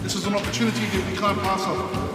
This is an opportunity that we can't pass up.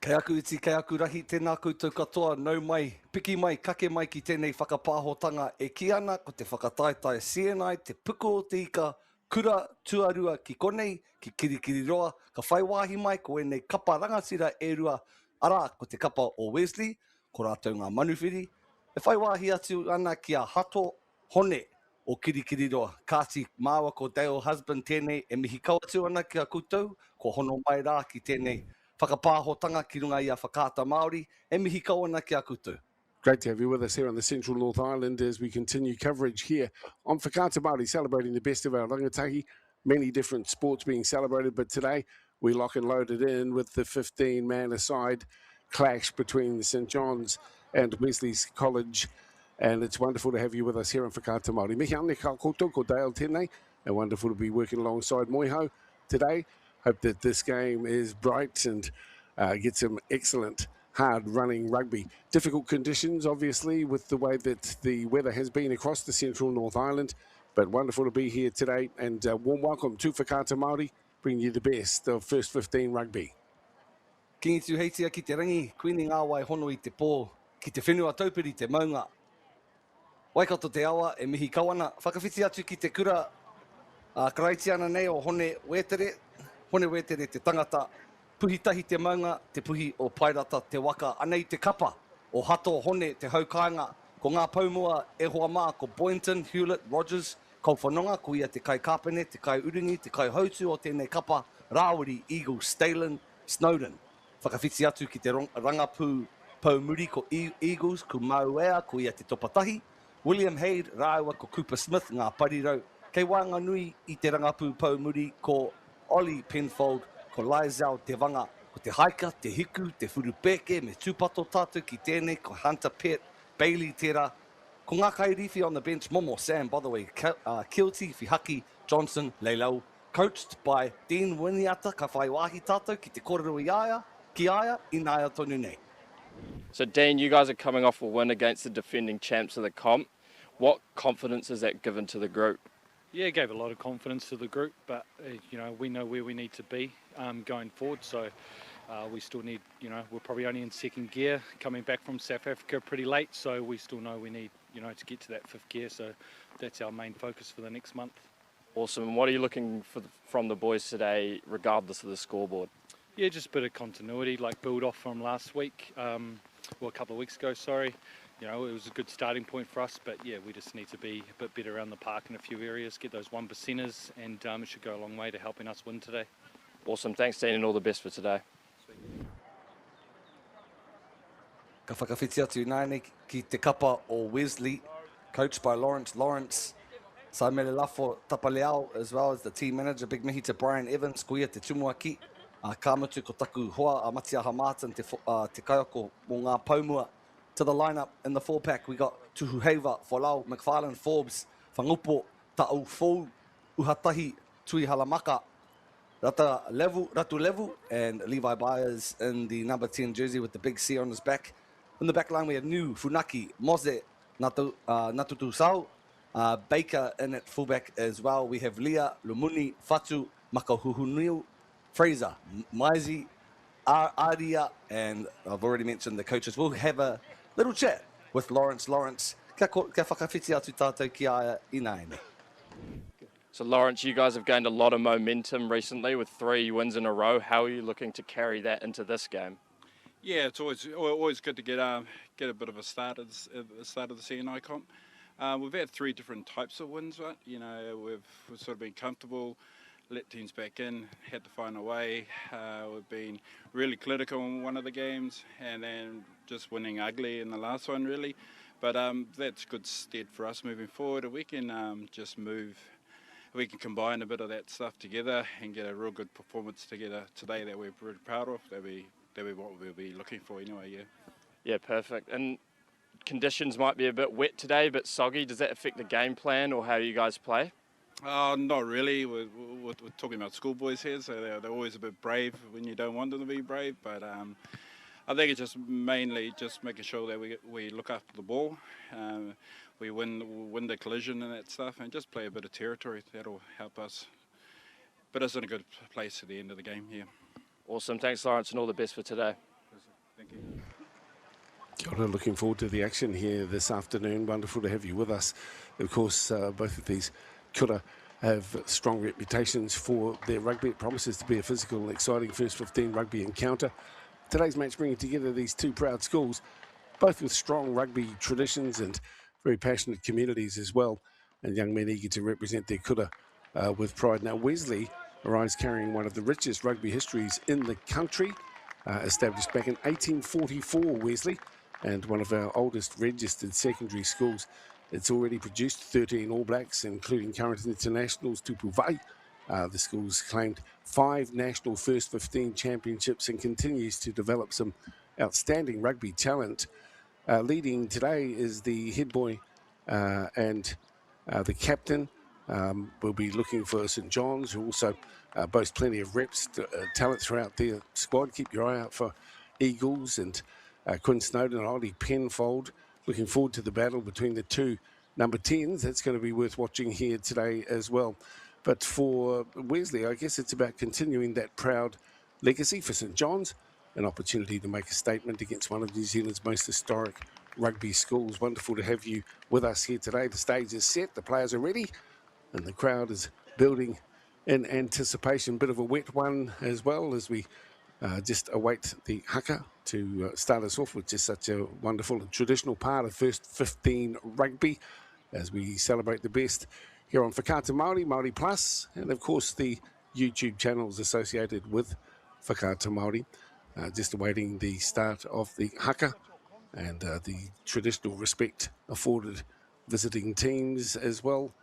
Kei aku iti, kei aku rahi, tēnā koutou katoa, nau mai, piki mai, kake mai ki tēnei whakapāhotanga e ki ana ko te whakataetae CNI, te puko o te ika, kura tuarua ki konei, ki kirikiriroa, ka whai wāhi mai ko e nei kapa rangatira e rua, ara ko te kapa o Wesley, ko rātou ngā manuwhiri, e whai wāhi atu ana ki a hato hone o kirikiriroa, kāti māua ko Dale Husband tēnei, e mihi kau atu ana ki a koutou, ko hono mai rā ki tēnei, whakapāhotanga ki runga i a whakaata Māori, e mihi kau ana ki a koutou. Great to have you with us here on the Central North Island as we continue coverage here on Whakaata Māori, celebrating the best of our rangatahi. Many different sports being celebrated, but today we lock and load it in with the 15-man-a-side clash between the St John's and Wesley College. And it's wonderful to have you with us here on Whakaata Māori. Mihi ane ka koutou ko Dale tēnei, and wonderful to be working alongside Moiho today. Hope that this game is bright and get some excellent hard-running rugby. Difficult conditions, obviously, with the way that the weather has been across the Central North Island, but wonderful to be here today, and warm welcome to Whakaata Māori, bringing you the best of First 15 Rugby. Kingi tu heitia ki te rangi, kuini ngā wai hono i te pō, ki te whenua taupiri te maunga. Waikato te awa, e mihi kawana, whakawhiti atu ki te kura, karaiti ana nei o hone wetere te tangata, puhi tahi te maunga, te puhi o pairata te waka, anei te kapa o hato hone te haukainga, ko ngā paumua e hoa mā, ko Boynton, Hewlett, Rogers, ko whanonga, ko ia te kai kāpene, te kai uringi, te kai hautu o tēnei kapa, Rāwiri, Eagle, Stalen, Snowden. Whakawhiti atu ki te rangapū paumuri ko Eagles, ko MΑORI, ko ia te topatahi, William Haid, Rāua, ko Cooper Smith, ngā parirau, kei Whanganui i te rangapū paumuri ko Ollie Penfold, ko Laizau te wanga, ko te haika, te hiku, te furupeke, me tūpato tātou ki tēnei, ko Hunter Pett, Bailey Tera, ko ngā kairiwhi on the bench, Momo Sam, by the way, Kilty, Fihaki, Johnson, Leilau, coached by Dean Winiata, ka whai wāhi tātou ki te kōrero i aia, ki aia, i nāia tonu nei. So Dean, you guys are coming off a win against the defending champs of the comp. What confidence has that given to the group? Yeah, it gave a lot of confidence to the group, but you know, we know where we need to be going forward. So we still need, you know, we're probably only in second gear, coming back from South Africa pretty late. So we still know we need, you know, to get to that fifth gear. So that's our main focus for the next month. Awesome. What are you looking for from the boys today, regardless of the scoreboard? Yeah, just a bit of continuity, like build off from last week, well, a couple of weeks ago, sorry. You know, it was a good starting point for us, but yeah, we just need to be a bit better around the park in a few areas, get those 1%ers, and it should go a long way to helping us win today. Awesome. Thanks, Dean, and all the best for today. Ka whakawhiti atu nāne ki te kapa o Wesley, coached by Lawrence. Saimele Lafo Tapaleao, as well as the team manager, big mihi to Brian Evans, ko ia te tumuaki. Kāmatu ko taku hoa a Matiaha Martin, te kaioko mō ngā paumua. To the lineup in the 4-pack, we got Tuhuheva, Folau, McFarlane, Forbes, Whangupo, Ta'u Fou, Uhatahi, Tui Halamaka, Ratu Levu, and Levi Byers in the number 10 jersey with the big C on his back. In the back line, we have New, Funaki, Moze, Natutu Sau, Baker in at fullback as well. We have Leah, Lumuni, Fatu, Makahuhuniu, Fraser, Maizi, Aria, and I've already mentioned the coaches. We'll have a little chat with Lawrence. Kia whakawhiti atu tātou ki aia I nāine. So Lawrence, you guys have gained a lot of momentum recently with 3 wins in a row. How are you looking to carry that into this game? Yeah, it's always good to get a bit of a start at the start of the CNI comp. We've had 3 different types of wins, right? You know, we've sort of been comfortable, let teams back in, had to find a way. We've been really clinical in one of the games, and then just winning ugly in the last one, really. But that's good stead for us moving forward. We can just move we can combine a bit of that stuff together and get a real good performance together today that we're really proud of, that'll be what we'll be looking for anyway, yeah. Yeah, perfect. And conditions might be a bit wet today, a bit soggy. Does that affect the game plan or how you guys play? Not really. We're talking about schoolboys here, so they're always a bit brave when you don't want them to be brave, but I think it's just mainly just making sure that we look after the ball, we win the collision and that stuff, and just play a bit of territory. That'll help us put us in a good place at the end of the game here. Awesome. Thanks, Lawrence, and all the best for today. Thank you. Kia ora, looking forward to the action here this afternoon. Wonderful to have you with us. Of course, both of these kura have strong reputations for their rugby. It promises to be a physical and exciting first 15 rugby encounter. Today's match bringing together these two proud schools, both with strong rugby traditions and very passionate communities as well, and young men eager to represent their kura with pride. Now, Wesley arrives carrying one of the richest rugby histories in the country, established back in 1844, Wesley, and one of our oldest registered secondary schools. It's already produced 13 All Blacks, including current internationals Tupu Vai. The school's claimed 5 national first 15 championships and continues to develop some outstanding rugby talent. Leading today is the head boy and the captain. We'll be looking for St John's, who also boast plenty of reps, talent throughout their squad. Keep your eye out for Eagles and Quinn Snowden and Ollie Penfold. Looking forward to the battle between the two number 10s. That's going to be worth watching here today as well. But for Wesley, I guess it's about continuing that proud legacy. For St John's, an opportunity to make a statement against one of New Zealand's most historic rugby schools. Wonderful to have you with us here today. The stage is set, the players are ready, and the crowd is building in anticipation. Bit of a wet one as well as we just await the haka to start us off with just such a wonderful and traditional part of first 15 rugby as we celebrate the best here on Whakaata Māori, Māori Plus, and of course the YouTube channels associated with Whakaata Māori. Just awaiting the start of the haka and the traditional respect afforded visiting teams as well.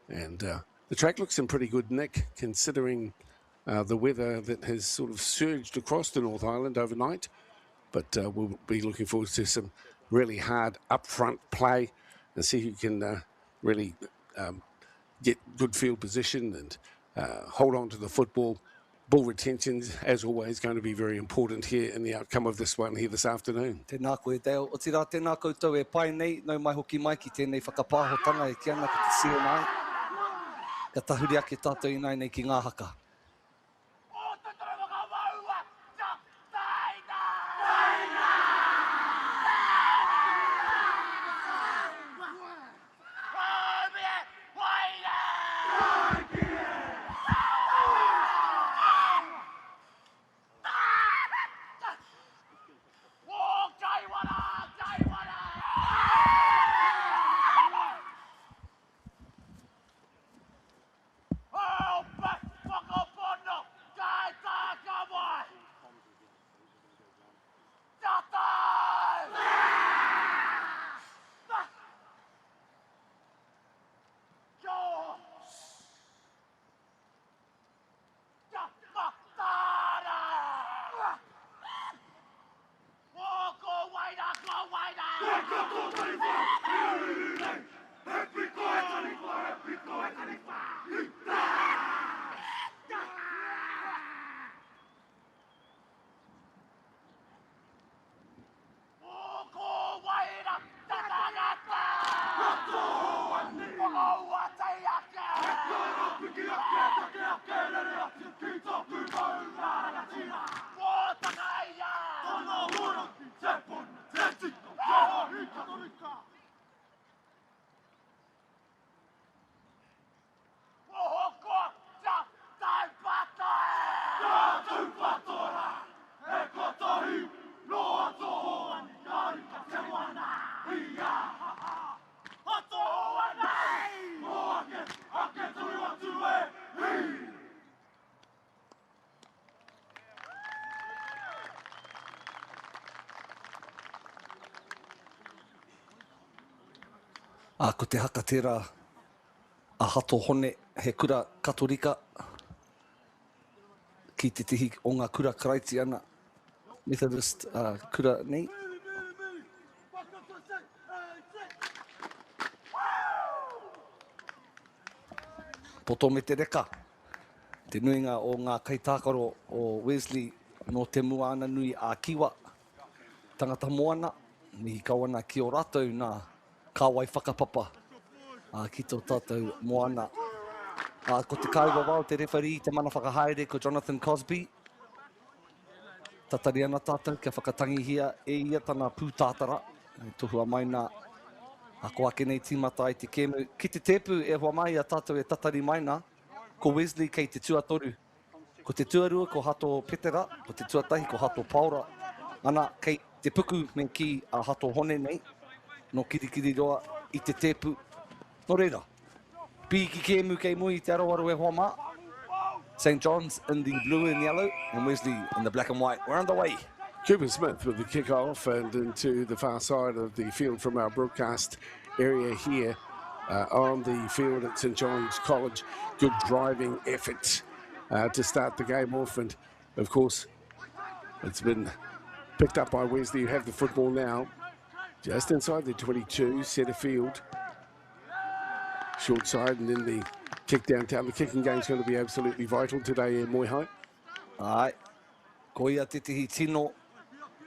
And the track looks in pretty good nick considering the weather that has sort of surged across the North Island overnight. But we'll be looking forward to some really hard upfront play and see who can really get good field position and hold on to the football. Ball retentions, as always, going to be very important here in the outcome of this one here this afternoon. Tēnā koe Dale. O tira tēnā koutou e pai nei, nau mai hoki mai ki tēnei whakapāhotanga e kiana ki te CNI. Ka tahuri ake tātou inai nei ki ngā haka. Ko te haka tērā a hato hone he kura katorika ki te tihi o ngā kura karaiti ana Methodist kura nei. Poto me te reka. Te nuinga o ngā kaitākaro o Wesley no te mua ana nui a kiwa. Tangata moana, mihi kawana ki o rātou nā kāwai whakapapa ki tō tātou moana. Ko te kāua wau te referee, te mana whakahaere ko Jonathan Cosby. Tatari ana tātou kia whakatangi hia e ia tana pūtātara. Tuhua mai nā ko ake nei tīmata i te kēmu. Ki te tepu e hoa mai a tātou e tatari mai nā, ko Wesley kei te tuatoru. Ko te tuarua ko hato Petera, ko te tuatahi ko hato Paura. Ana kei te puku me ki a hato hone nei, no kirikiri roa i te tepu. No reira, piki kēmu kei mui te aroaru e hoa mā. St. John's in the blue and yellow, and Wesley in the black and white. We're on the way. Cooper Smith with the kick-off and into the far side of the field from our broadcast area here on the field at St. John's College. Good driving effort to start the game off, and of course it's been picked up by Wesley, who have the football now just inside the 22, centre field. Short side and then the kick downtown. The kicking game is going to be absolutely vital today in Moihai. Ai, ko ia te tihi tino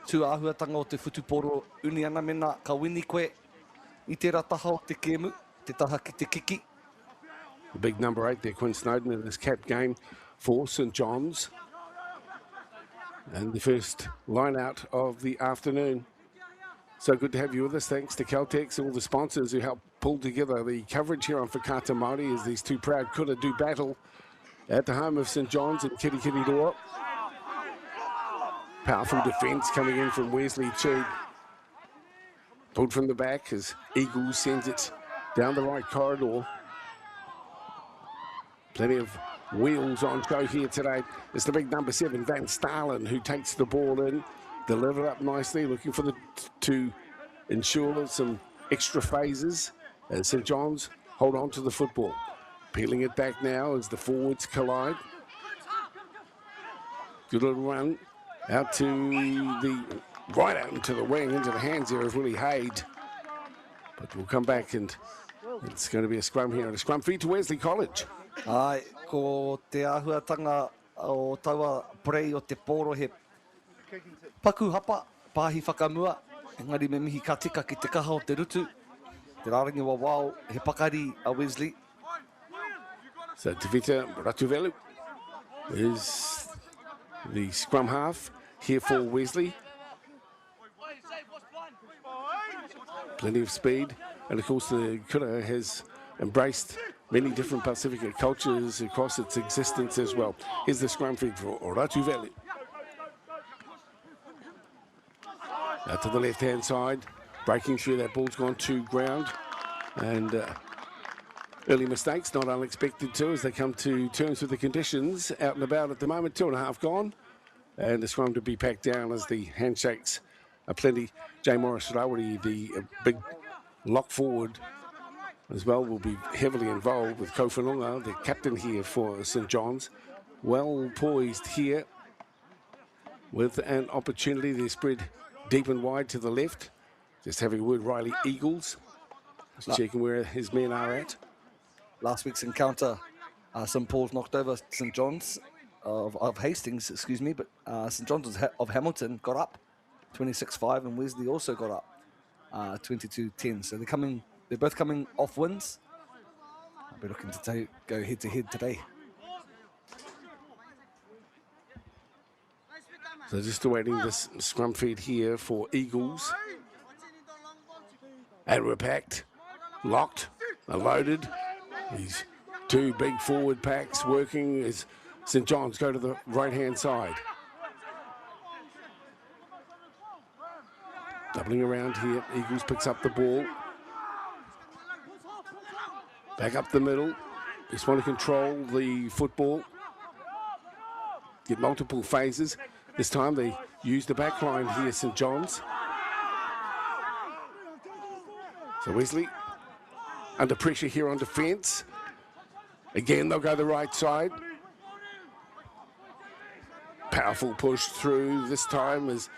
tū āhuatanga o te whutuporo uni ana mena ka wini koe i te rataha o te kēmu, te taha ki te kiki. The big number 8 there, Quinn Snowden, in this cap game for St. John's. And the first line out of the afternoon. So good to have you with us. Thanks to Caltex and all the sponsors who helped pull together the coverage here on Whakata Māori as these two proud kura do battle at the home of St. John's in Kirikiriroa. Powerful defence coming in from Wesley too. Pulled from the back as Eagles sends it down the right corridor. Plenty of wheels on show here today. It's the big number 7, Van Starlin, who takes the ball in, delivered up nicely, looking for to ensure some extra phases as St. John's hold on to the football. Peeling it back now as the forwards collide. Good little run out to the right out into the wing, into the hands there of Willie Haid. But we'll come back and it's going to be a scrum here, and a scrum feed to Wesley College. Ai, ko te āhuatanga o taua prei o te pōro he paku hapa, pāhi whakamua, engari me mihi ka tika ki te kaha o te rutu. Te rārangi wa wao, he pakari a Wesley. So Tevita Ratuvelu is the scrum half here for Wesley. Plenty of speed, and of course the kura has embraced many different Pacifica cultures across its existence as well. Here's the scrum feed for Ratuvelu. Out to the left-hand side, breaking through, that ball's gone to ground, and early mistakes, not unexpected too, as they come to terms with the conditions out and about at the moment. 2.5 gone, and the scrum to be packed down as the handshakes are plenty. J. Morris Rawari, the big lock forward as well, will be heavily involved with Kowhanunga, the captain here for St. John's. Well poised here with an opportunity. They spread deep and wide to the left. Just having a word, Riley Eagles. Just checking where his men are at. Last week's encounter, St. Paul's knocked over St. John's of Hastings, excuse me, but St. John's of Hamilton got up 26-5, and Wesley also got up 22-10. So they're both coming off wins. I'll be looking to go head-to-head today. So just awaiting this scrum feed here for Eagles. And we're packed, locked, loaded. These two big forward packs working as St. John's go to the right-hand side. Doubling around here, Eagles picks up the ball. Back up the middle. Just want to control the football. Get multiple phases. This time they use the back line here, St. John's. So Wesley under pressure here on defence. Again, they'll go the right side. Powerful push through this time as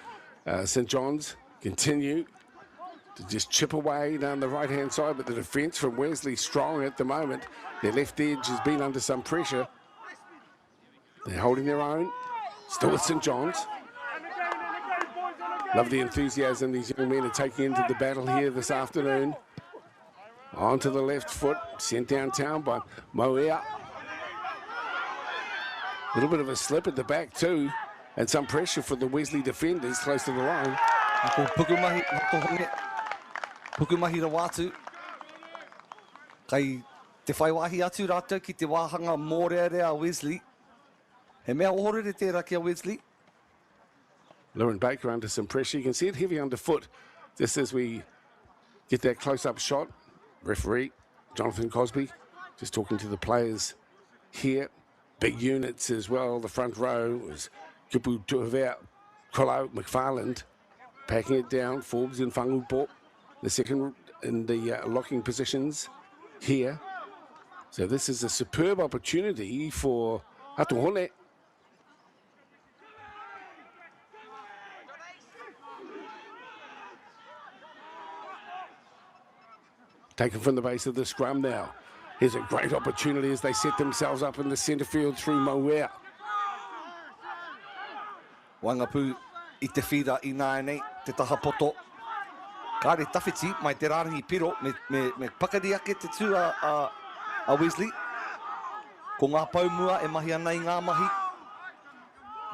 St John's continue to just chip away down the right-hand side, but the defence from Wesley strong at the moment. Their left edge has been under some pressure. They're holding their own. Still with St John's. Love the enthusiasm these young men are taking into the battle here this afternoon. Onto the left foot, sent downtown by MΑORI. A little bit of a slip at the back too, and some pressure for the Wesley defenders close to the line. Pukumahi rawatu. Kai te whaiwahi atu rātou ki te wāhanga mōrearea Wesley. He MΑORI tērā kia Wesley. Lauren Baker under some pressure. You can see it heavy underfoot just as we get that close-up shot. Referee Jonathan Cosby just talking to the players here. Big units as well. The front row was Kupu Tuhavea, Kolo, McFarland packing it down. Forbes and Whangupo. The second in the locking positions here. So this is a superb opportunity for Hatuhone. Taken from the base of the scrum now. Here's a great opportunity as they set themselves up in the centre field through MAORI. Wangapu I te whira I nānei, te taha poto. Kāre tawhiti mai te rārangi piro me pakari ake te tū a Wesley. Ko ngā paumua e mahi ana I ngā mahi.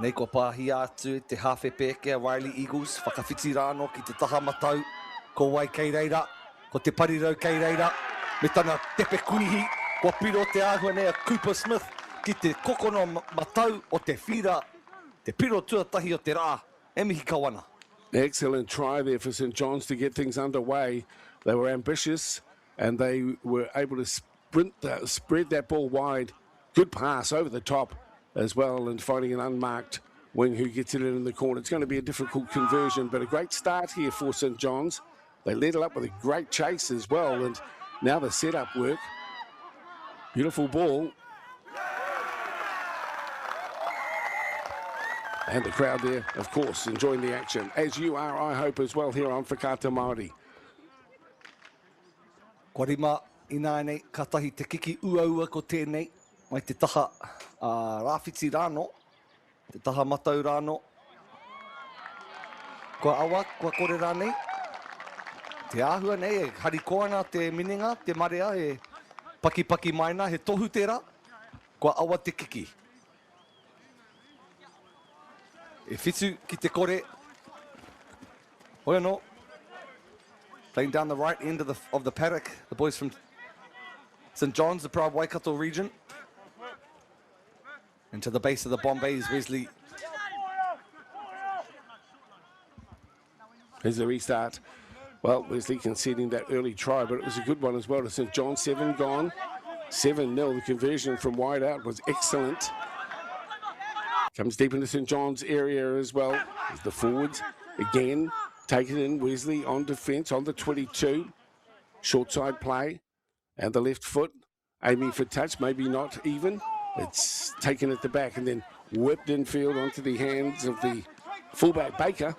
Nei ko pāhi atu te hawhepe ke a Riley Eagles. Whakawhiti rāno ki te taha matau. Ko wai kei reira. Ko te parirau kei reira, me tana tepe kuihi, ko piro te āhua nei a Cooper Smith, ki te kokono matau o te whira, te piro tuatahi o te rā, e mihi kawana. Excellent try there for St John's to get things underway. They were ambitious and they were able to spread that ball wide. Good pass over the top as well and finding an unmarked wing who gets it in the corner. It's going to be a difficult conversion, but a great start here for St John's. They led it up with a great chase as well, and now the setup work. Beautiful ball. And the crowd there, of course, enjoying the action, as you are, I hope, as well, here on Whakata Māori. Korima I nānei, katahi te kiki ua ko tēnei, mai te taha rāwhiti rāno, te taha matau rāno. Kua awa, kua kore rānei. Te āhua nei, e harikoana te minenga, te marea, e paki maina, he tohu tērā, kua awa te kiki. E whitu ki te kore. Oiano, playing down the right end of the paddock, the boys from St John's, the proud Waikato region. And to the base of the Bombays, Wesley. Here's the restart. Well, Wesley conceding that early try, but it was a good one as well to St John. 7 gone, 7-0. The conversion from wide out was excellent. Comes deep into St John's area as well. As the forwards again taken in. Wesley on defence on the 22. Short side play and the left foot aiming for touch, maybe not even. It's taken at the back and then whipped infield onto the hands of the fullback Baker.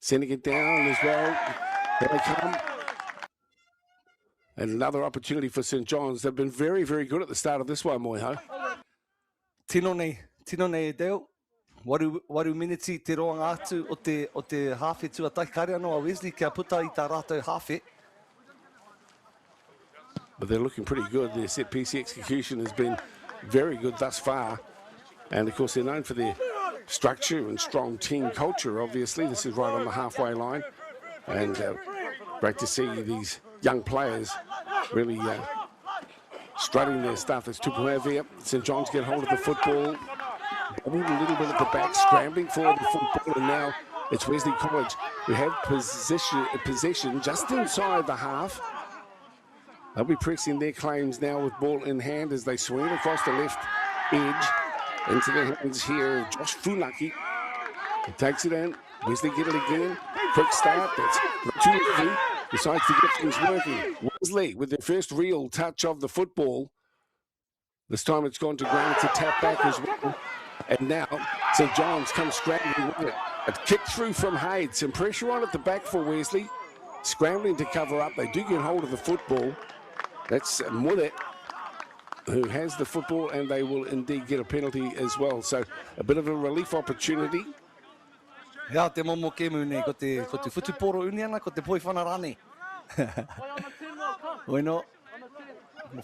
Sending it down as well. Here they come. And another opportunity for St John's. They've been very, very good at the start of this one, Moiho. Tino nei e deo. Waru miniti te roanga atu o te hawhe tuatahi kare anō a Wesley kia puta I tā rātou hawhe. But they're looking pretty good. Their set piece execution has been very good thus far. And of course, they're known for their structure and strong team culture, obviously. This is right on the halfway line. And great to see these young players really strutting their stuff. It's Tupuavia. St John's get hold of the football. A little bit at the back, scrambling for the football. And now it's Wesley College who have possession just inside the half. They'll be pressing their claims now with ball in hand as they swing across the left edge. Into the hands here of Josh Funaki. He takes it in. Wesley get it again. Quick start. That's too easy. decides to get things working. Wesley with their first real touch of the football. This time it's gone to ground. It's a tap back as well. And now St. John's comes scrambling with it. A kick through from Hayes. Some pressure on at the back for Wesley. Scrambling to cover up. They do get hold of the football. That's Muret who has the football, and they will indeed get a penalty as well. So a bit of a relief opportunity. Hea te momo ke mune, ko te whutuporo uni ana, ko te poi whanarane. Oino,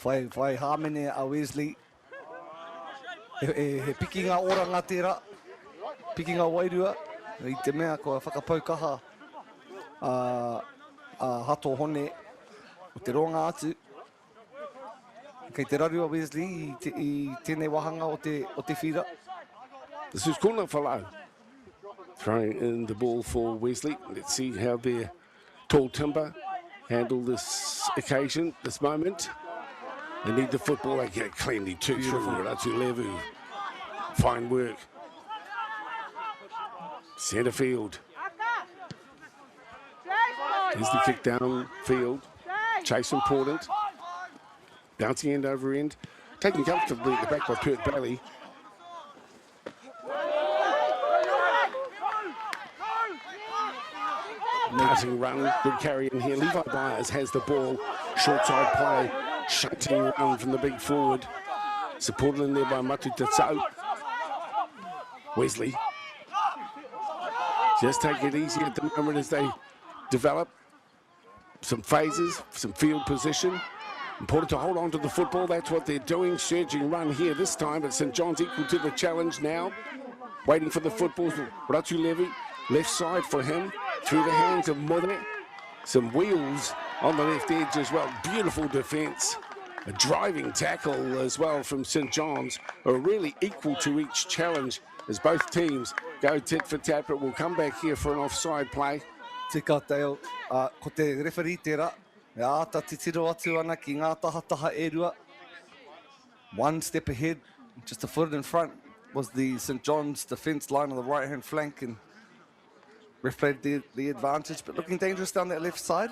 whai hāmene a Wesley. He piki ngā ora ngā tērā, piki ngā wairua. I te mea ko whakapaukaha a hato hone o te ronga atu. Kei te rarua Wesley I tēnei wahanga o te whira. This is Kuna Falau throwing in the ball for Wesley. Let's see how their tall timber handle this occasion, this moment. They need the football. They get it cleanly too through. Ratu Levu. Fine work. Centre field. Here's the kick down field. Chase important. Bouncing end over end. Taken comfortably at the back by Pert Bailey. Passing run, good carry in here. Levi Byers has the ball. Short side play. Shunting run from the big forward. Supported in there by Matu Tatsau. Wesley. Just take it easy at the moment as they develop. Some phases, some field position. Important to hold on to the football. That's what they're doing. Surging run here this time, but St. John's equal to the challenge now. Waiting for the football. Ratu Levy, left side for him. Through the hands of Mure. Some wheels on the left edge as well. Beautiful defence. A driving tackle as well from St. John's. Are really equal to each challenge as both teams go tit for tat, but we'll come back here for an offside play. Tika teo, ko te referee tērā. E āta te tiro atu ana ki ngā tahataha e rua. One step ahead, just a foot in front, was the St. John's defence line on the right-hand flank, and ref played the advantage, but looking dangerous down that left side.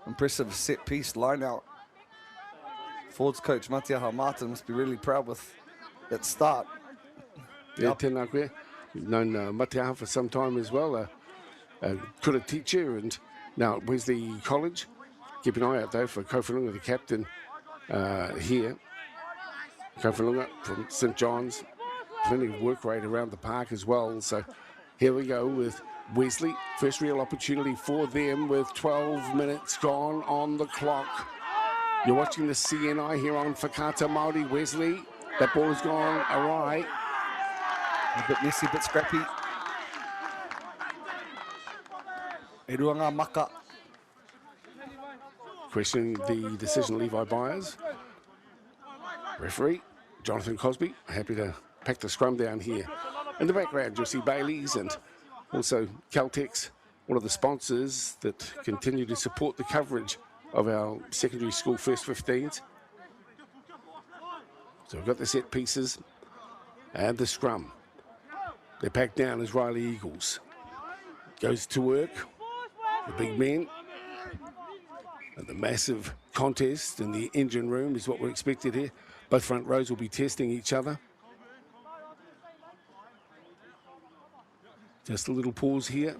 Impressive set-piece line-out. Forwards coach Matiaha Martin must be really proud with that start. Yeah, tēnā koe. We've known Matiaha for some time as well. A kura teacher, and now at Wesley College. Keep an eye out though for Kowhanunga, the captain here. Kowhanunga from St. John's. Plenty of work rate around the park as well. So here we go with Wesley. First real opportunity for them with 12 minutes gone on the clock. You're watching the CNI here on Whakata Māori. Wesley, that ball has gone awry. A bit messy, a bit scrappy. E rua ngā maka. Questioning the decision, Levi Byers. Referee, Jonathan Cosby, happy to pack the scrum down here. In the background, you'll see Bailey's and also Caltex, one of the sponsors that continue to support the coverage of our secondary school first 15s. So we've got the set pieces and the scrum. They're packed down as Riley Eagles. Goes to work. The big men. And the massive contest in the engine room is what we're expected here. Both front rows will be testing each other. Just a little pause here.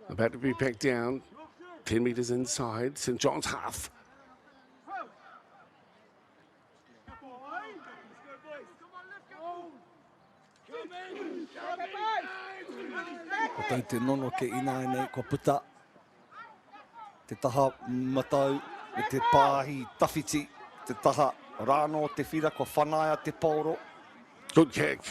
About to be packed down. 10 metres inside. St. John's half. Ko tau te nono ke ina nei, ko puta. Te taha matau, me te pāhi tawhiti, te taha rāno te whira, ko whanaia te pauro. Good kick.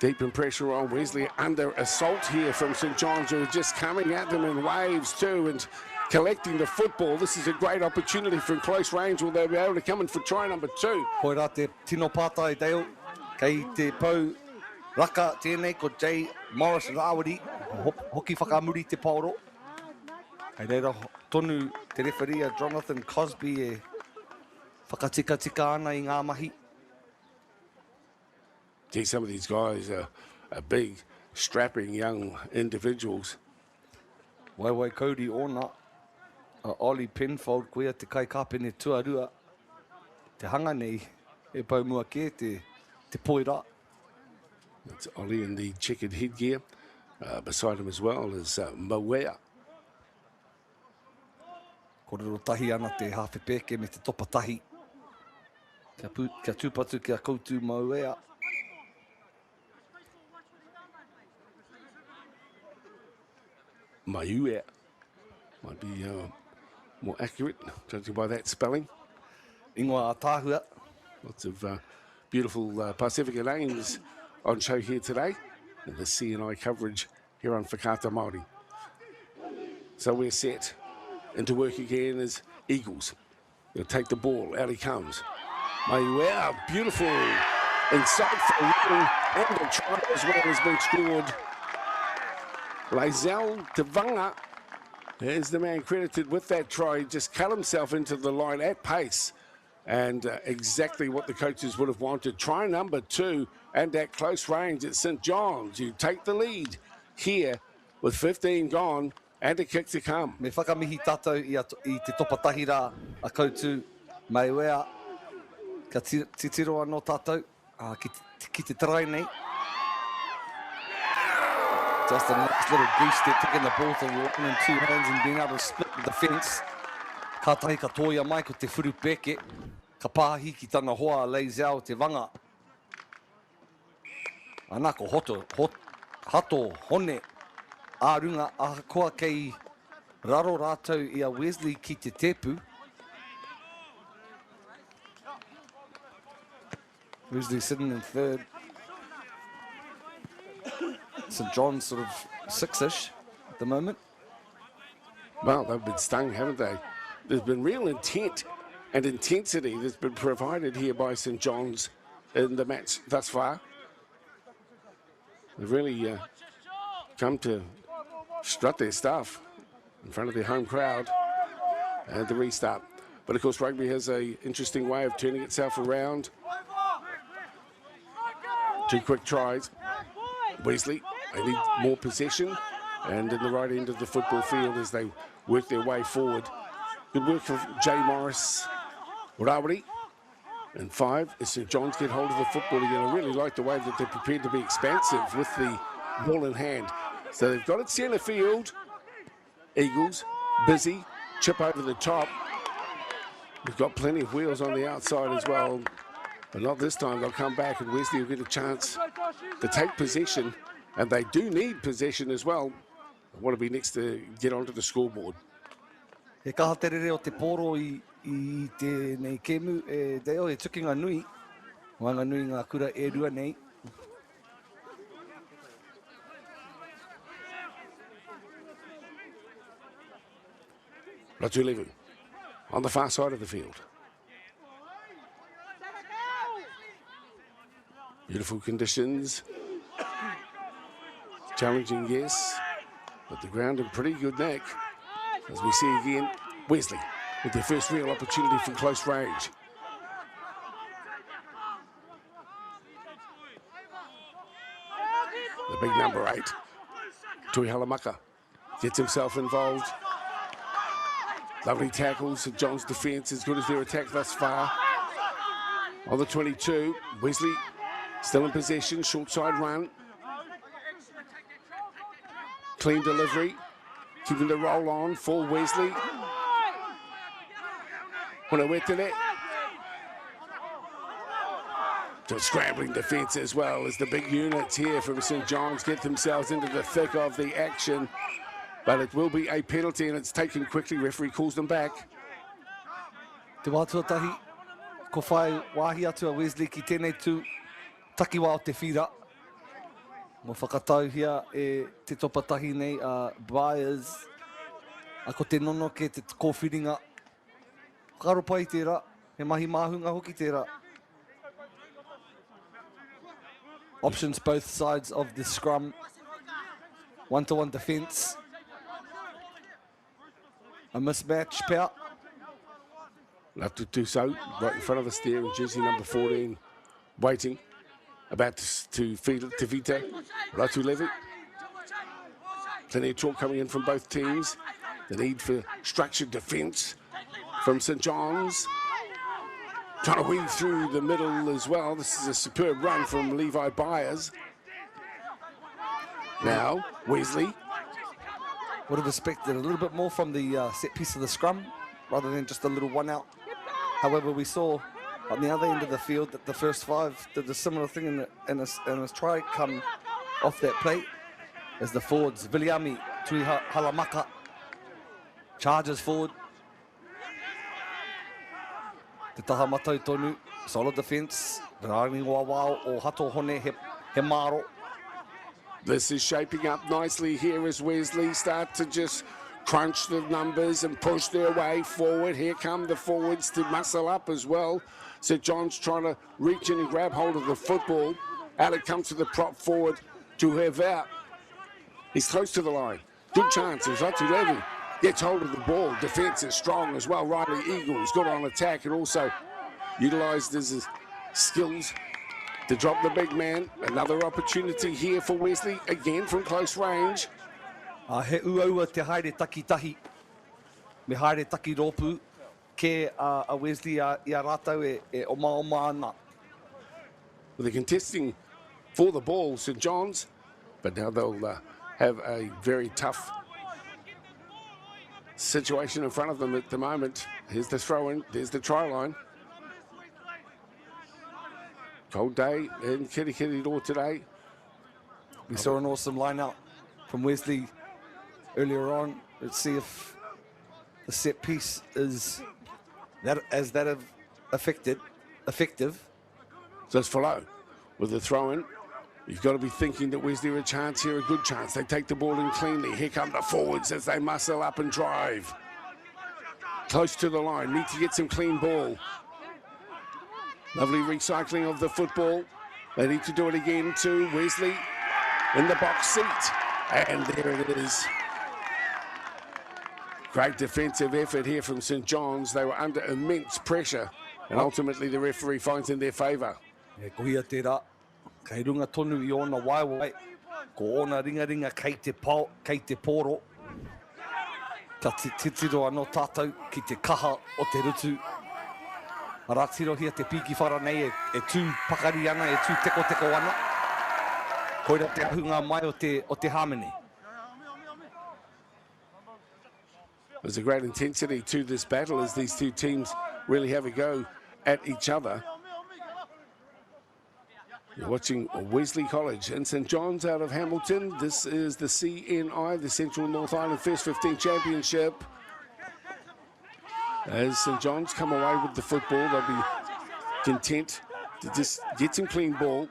Deep in pressure on Wesley. Under assault here from St. John's, who are just coming at them in waves too and collecting the football. This is a great opportunity from close range. Will they be able to come in for try number 2? Koe rā te tino pātai Dale, kei te pau raka tēnei ko J. Morris Rawari, hoki whakamuri te pauro. Kei reira tonu te referee Jonathan Cosby e whakatika-tika ana I ngā mahi. Gee, some of these guys are big, strapping young individuals. Wai Cody ona. Ollie Penfold koea te kai kapene tuarua. Te hanga nei e pau mua ke te poira. That's Ollie in the checkered headgear. Beside him as well is MΑORI. Korero tahi ana te hawhepeke me te topa tahi. Kia tūpatu kia koutu MΑORI. MAORI might be more accurate, judging by that spelling. Ingoa a tāhua. Lots of beautiful Pacifica names on show here today in the CNI coverage here on Whakaata Māori. So we're set into work again as Eagles. They'll take the ball, out he comes. MAORI, beautiful, insightful running, and a try as well has been scored. Lazel Tavanga is the man credited with that try. He just cut himself into the line at pace. And exactly what the coaches would have wanted. Try number 2 and at close range at St. John's. You take the lead here with 15 gone and a kick to come. Me whakamihi tātou i te topa tahi rā a koutu MAORI. Ka titiro anō tātou ki te try nei. Just a nice little goose step, taking the ball to one in 2 hands and being able to split the defence. Ka tahi ka toia mai ko te whiru peke. Ka pāhi ki tana hoa Lazel te wanga. Ana ko hato hone ārunga ahakoa kei raro rātou i a Wesley ki te tepu. Wesley sitting in third. St. John's sort of 6-ish at the moment. Well, they've been stung, haven't they? There's been real intent and intensity that's been provided here by St. John's in the match thus far. They've really come to strut their stuff in front of their home crowd and the restart. But of course, rugby has an interesting way of turning itself around. 2 quick tries. Wesley, they need more possession, and in the right end of the football field as they work their way forward. Good work from J. Morris. MΑORI. And 5 as St. John's get hold of the football again. I really like the way that they're prepared to be expansive with the ball in hand. So they've got it centre field. Eagles, busy, chip over the top. We've got plenty of wheels on the outside as well. But not this time. They'll come back and Wesley will get a chance to take possession. And they do need possession as well. They want to be next to get onto the scoreboard. He kaha terere o te poro i te nei kemu e deo e tukinga nui. Whanganui ngā kura e rua nei. Ratulevu on the far side of the field. Beautiful conditions. Challenging, yes, but the ground in pretty good nick. As we see again, Wesley with their first real opportunity from close range. The big number 8, Tui Halamaka, gets himself involved. Lovely tackles. St. John's defence as good as their attack thus far. On the 22, Wesley still in possession, short side run. Clean delivery, keeping the roll on for Wesley. Hunawetele. Just scrambling defence as well as the big units here from St. John's get themselves into the thick of the action. But it will be a penalty and it's taken quickly. Referee calls them back. Te wātuatahi, ko whai wāhi atu a Wesley ki tēnei tū takiwa o te whira. Mo whakatau hia e te topatahi nei a Byers. A ko te nono ke te kōwhiringa. Whakaro pai tērā, he mahi māhunga hoki tērā. Options both sides of the scrum. One-to-one defence. A mismatch, Pau. Love to do so, right in front of us there, in jersey number 14, waiting. about to feed it to Vita. Ratu Levi. Plenty of talk coming in from both teams. The need for structured defence from St John's. Trying to weave through the middle as well. This is a superb run from Levi Byers. Now, Wesley. Would have expected a little bit more from the set piece of the scrum rather than just a little one out. However, we saw on the other end of the field that the first five did a similar thing and a try come off that play as the forwards, Viliami Tui Halamaka, charges forward. Te taha matau tonu, solid defence, rāngi wawao o hato hone he maro. This is shaping up nicely here as Wesley start to just crunch the numbers and push their way forward. Here come the forwards to muscle up as well. St John's trying to reach in and grab hold of the football. Out it comes to the prop forward to Hervert. He's close to the line. Good chances. Ratu Levi gets hold of the ball. Defence is strong as well. Riley Eagles got on attack and also utilised his skills to drop the big man. Another opportunity here for Wesley, again from close range. He uaua te haere takitahi. Me haere taki rōpū ke a Wesley I a rātau e oma ana. Well, they're contesting for the ball, St John's, but now they'll have a very tough situation in front of them at the moment. Here's the throw-in, there's the try line. Cold day in Kirikiri today. We saw an awesome line out from Wesley earlier on. Let's see if the set piece is effective. So it's Follow with the throw-in. You've got to be thinking that Wesley are a chance here, a good chance. They take the ball in cleanly. Here come the forwards as they muscle up and drive. Close to the line, need to get some clean ball. Lovely recycling of the football. They need to do it again too. Wesley in the box seat. And there it is. Great defensive effort here from St John's. They were under immense pressure. And ultimately the referee finds in their favour. E kohia tērā, kei runga tonu I ona waiwai, ko ona ringa kei te pōro. Ta titiro anō tātou ki te kaha o te rutu. Aratiro hia te piki whara nei e tū pakari ana, e tū teko ana. Koira te ahunga mai o te Harmony. There's a great intensity to this battle as these two teams really have a go at each other. You're watching Wesley College and St John's out of Hamilton. This is the CNI, the Central North Island First 15 Championship. As St John's come away with the football, they'll be content to just get some clean ball.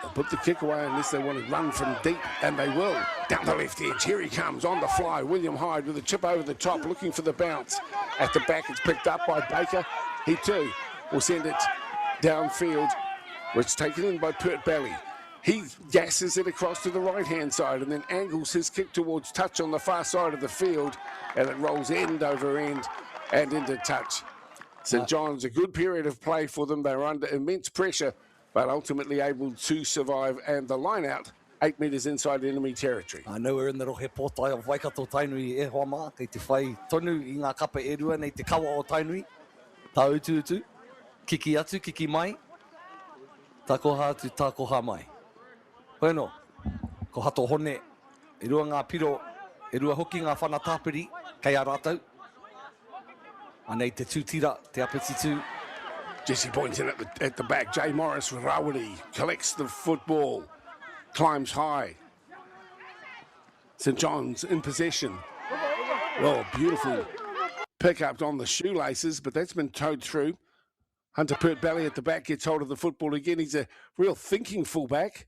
They'll put the kick away unless they want to run from deep, and they will. Down the left edge, here he comes on the fly. William Hyde with a chip over the top, looking for the bounce. At the back, it's picked up by Baker. He too will send it downfield, where it's taken in by Pert Belly. He gasses it across to the right-hand side and then angles his kick towards touch on the far side of the field, and it rolls end over end and into touch. St John's, a good period of play for them. They were under immense pressure, but ultimately able to survive, and the line out 8 metres inside enemy territory. I know we're in the rohe pōtai of Waikato Tainui e hoa mā, kei te whai tonu I ngā kapa e rua nei te kawa o Tainui. Tā utu, kiki atu, kiki mai. Takoha atu, takoha mai. Bueno, ko hato hone, e rua ngā piro, e rua hoki ngā whana tāpiri, kei a rātau. Anei te tūtira, te apetitu. Jesse Boynton at the back. Jay Morris with Rawiri collects the football, climbs high. St John's in possession. Oh, beautiful pick up on the shoelaces, but that's been towed through. Hunter Pert Belly at the back gets hold of the football again. He's a real thinking fullback.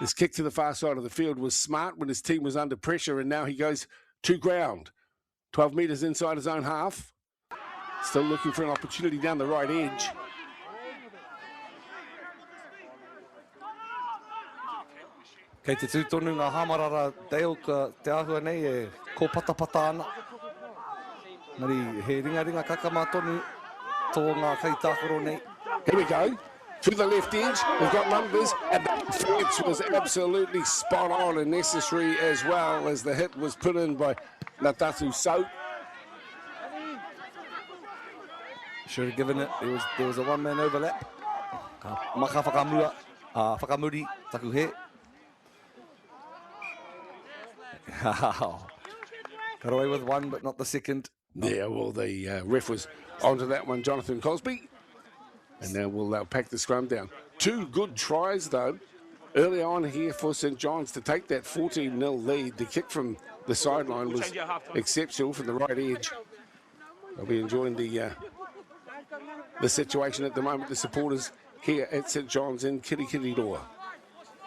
His kick to the far side of the field was smart when his team was under pressure, and now he goes to ground. 12 metres inside his own half. Still looking for an opportunity down the right edge. Kei te tūtonu ngā hamarara deo ka te ahua nei e ko patapata ana. Nari he ringa kakama tonu tō ngā kei tākoro nei. Here we go. to the left edge. They've got numbers, and the defence was absolutely spot on and necessary as well as the hit was put in by Natatu So. Should have given it. There was a one-man overlap. Maka whakamua, whakamuri, taku he. Got away with one, but not the second. Yeah, well, the ref was onto that one, Jonathan Cosby. And now we'll pack the scrum down. 2 good tries, though, early on here for St John's to take that 14-0 lead. The kick from the sideline was exceptional from the right edge. They'll be enjoying the situation at the moment, the supporters here at St John's in Kirikiriroa.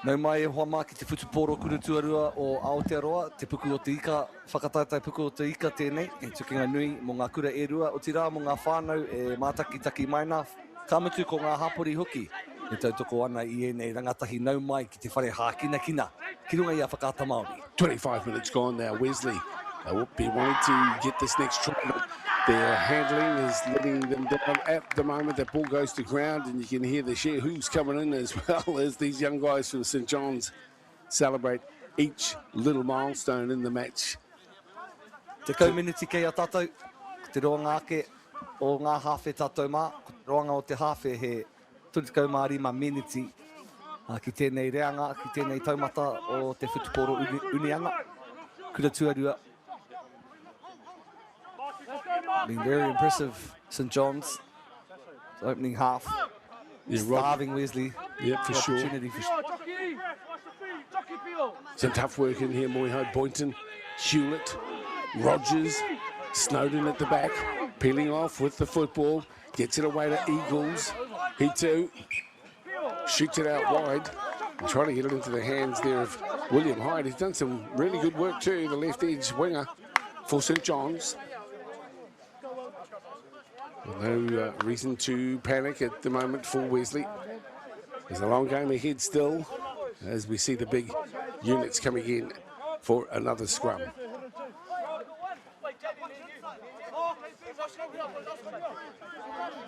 Nau mai e hoa mā ki te whutuporo kurutuarua o Aotearoa, te puku o te ika, whakataitai puku o te ika tēnei, e tukinga nui mō ngā kura e rua, o ti rā mō ngā whānau e mātakitaki maina, ka mutu ko ngā hapori hoki, e tautoko ana I nei rangatahi nau mai ki te whare hākina, ki runga I a whakata Māori. 25 minutes gone now, Wesley. They will be wanting to get this next try, but their handling is letting them down at the moment. That ball goes to ground, and you can hear the share who's coming in as well as these young guys from St John's celebrate each little milestone in the match. Te kauminiti kei a tātou, te roa ngāke o ngā hawhe tātou mā, roanga o te hawhe he 25 miniti ki tēnei reanga, ki tēnei taumata o te whutuporo unianga. Kura tuarua. Been very impressive, St John's. Opening half. Starving Wesley. Yeah, for sure. Some tough work in here, Moiho, Boynton, Hewlett, Rogers, Snowden at the back, peeling off with the football, gets it away to Eagles. He too shoots it out wide, and trying to get it into the hands there of William Hyde. He's done some really good work too, the left edge winger for St John's. No reason to panic at the moment for Wesley. There's a long game ahead still as we see the big units coming in for another scrum.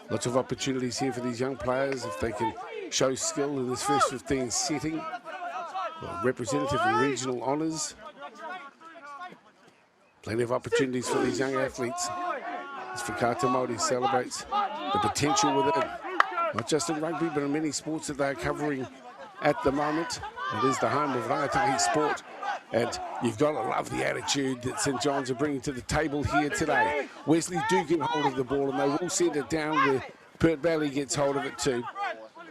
Lots of opportunities here for these young players if they can show skill in this first 15 setting. Representative and regional honours. Plenty of opportunities for these young athletes. As Whakata Māori celebrates the potential within, not just in rugby, but in many sports that they're covering at the moment. It is the home of rangatahi sport, and you've got to love the attitude that St John's are bringing to the table here today. Wesley do get hold of the ball, and they will send it down where Pert Valley gets hold of it too.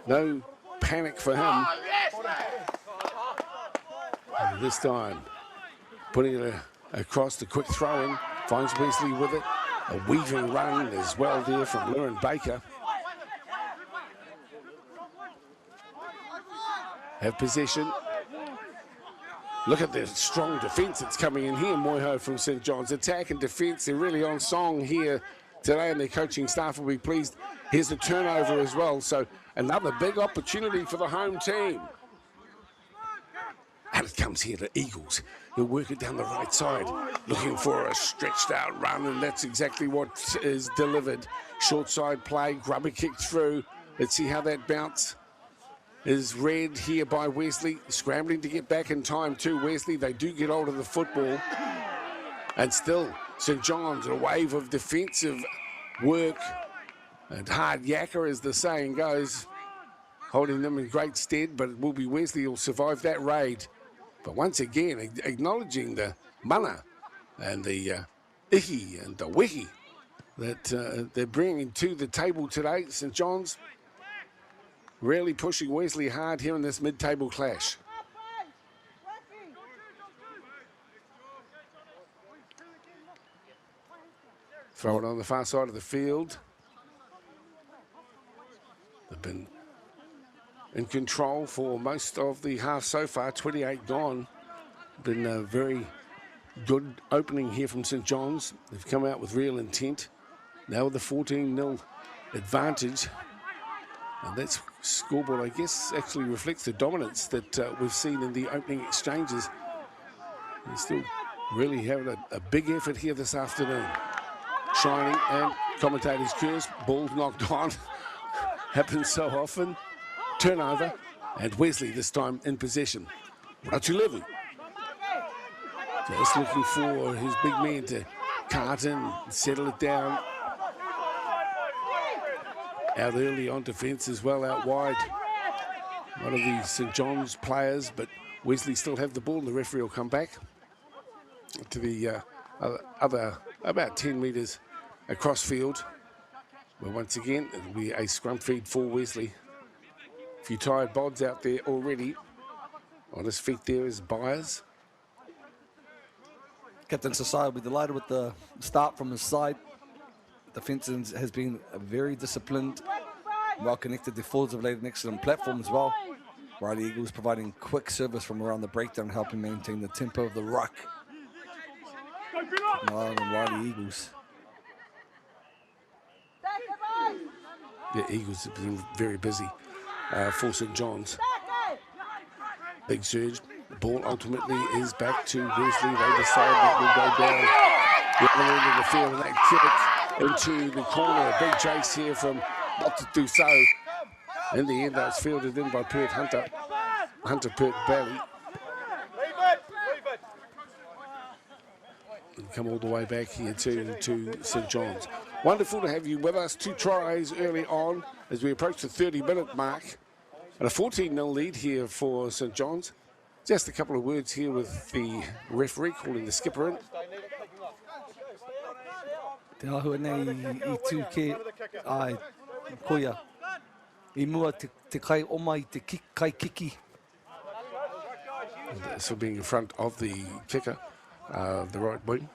No panic for him. And this time, putting it across the quick throw-in, finds Wesley with it. A weaving run as well there from Lauren Baker. Have possession. Look at the strong defence that's coming in here, Moiho from St John's. Attack and defence, they're really on song here today, and their coaching staff will be pleased. Here's a turnover as well, so another big opportunity for the home team. And it comes here to Eagles. He'll work it down the right side, looking for a stretched out run, and that's exactly what is delivered. Short side play, grubber kick through. Let's see how that bounce is read here by Wesley. Scrambling to get back in time too, Wesley. They do get hold of the football. And still, St John's, a wave of defensive work. And hard yakka, as the saying goes, holding them in great stead, but it will be Wesley who'll survive that raid. But once again, acknowledging the mana and the ihi and the wihi that they're bringing to the table today. St John's really pushing Wesley hard here in this mid-table clash. Throw it on the far side of the field. They've been in control for most of the half so far, 28 gone. Been a very good opening here from St John's. They've come out with real intent. Now with the 14-0 advantage. And that scoreboard, I guess, actually reflects the dominance that we've seen in the opening exchanges. They're still really having a big effort here this afternoon. Shining and commentators' curse, balls knocked on. Happens so often. turnover, and Wesley this time in possession. Ratulevu just looking for his big man to cart in, settle it down. Out early on defence as well, out wide. One of the St John's players, but Wesley still have the ball, and the referee will come back to the other about 10 metres across field. But once again, it'll be a scrum feed for Wesley. A few tired bods out there already. On his feet there is Byers. Captain Sasai will be delighted with the start from his side. Defence has been very disciplined, well connected. The forwards have laid an excellent platform as well. Riley Eagles providing quick service from around the breakdown, helping maintain the tempo of the ruck. Riley Eagles. The Eagles have been very busy for St John's. Big surge. The ball ultimately is back to Wesley. They decide that will go down the other end of the field, and that kick into the corner. Big chase here from not to do so. In the end, that's fielded in by Pert Hunter Pert Bally. And come all the way back here to St John's. Wonderful to have you with us. 2 tries early on as we approach the 30-minute mark. And a 14-0 lead here for St John's. Just a couple of words here with the referee calling the skipper in. Te ahua nei I tū ke ai koia. I mua te kai oma I te kai kiki. So being in front of the kicker, the right wing.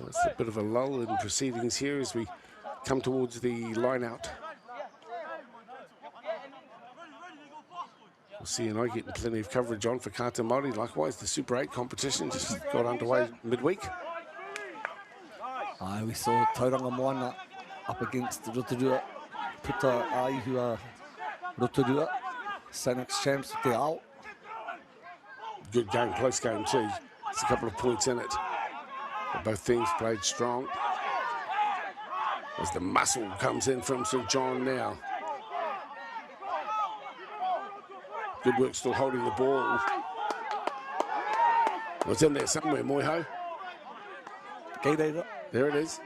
It's a bit of a lull in proceedings here as we come towards the line out. CNI getting plenty of coverage on for Kata Māori. Likewise, the Super 8 competition just got underway midweek. We saw Tauranga Moana up against Rotorua. Puta Aihua Rotorua. Sanex champs te ao. Good game, close game too. There's a couple of points in it. But both teams played strong. As the muscle comes in from St John now. Good work still holding the ball. It's in there somewhere, Moiho. There it is.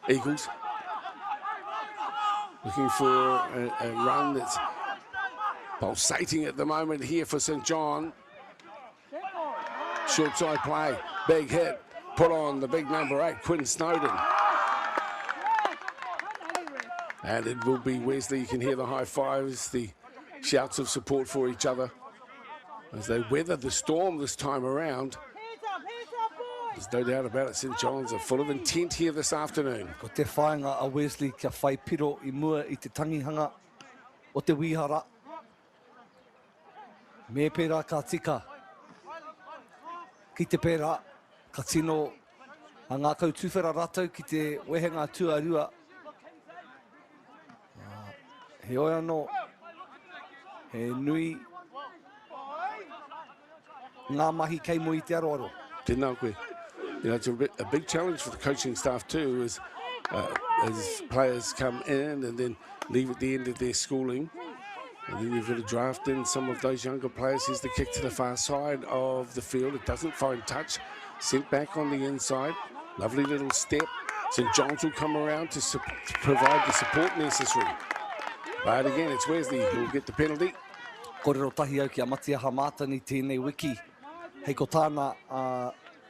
Eagles. Looking for a run that's pulsating at the moment here for St John. Short side play. Big hit. Put on the big number 8, Quinn Snowden. And it will be Wesley. You can hear the high fives, the shouts of support for each other as they weather the storm this time around. There's no doubt about it. St John's are full of intent here this afternoon. Ko te whaenga a Wesley kia whai piro I mua I te tangihanga o te wihara. Me pera ka tika. Ki te pera ka tino a ngā kautuwhera rātou ki te wehenga tuarua. He oi anō. He nui ngā mahi kei mo I te aroaro. Tēnā koe. You know, it's a big challenge for the coaching staff too as players come in and then leave at the end of their schooling. And then you've got to draft in some of those younger players. Here's the kick to the far side of the field. It doesn't find touch. Sent back on the inside. Lovely little step. St John's will come around to provide the support necessary. But again, it's Wesley who will get the penalty. Kōrero tahi au ki amatia hamata ni tēnei wiki. Hei ko tāna,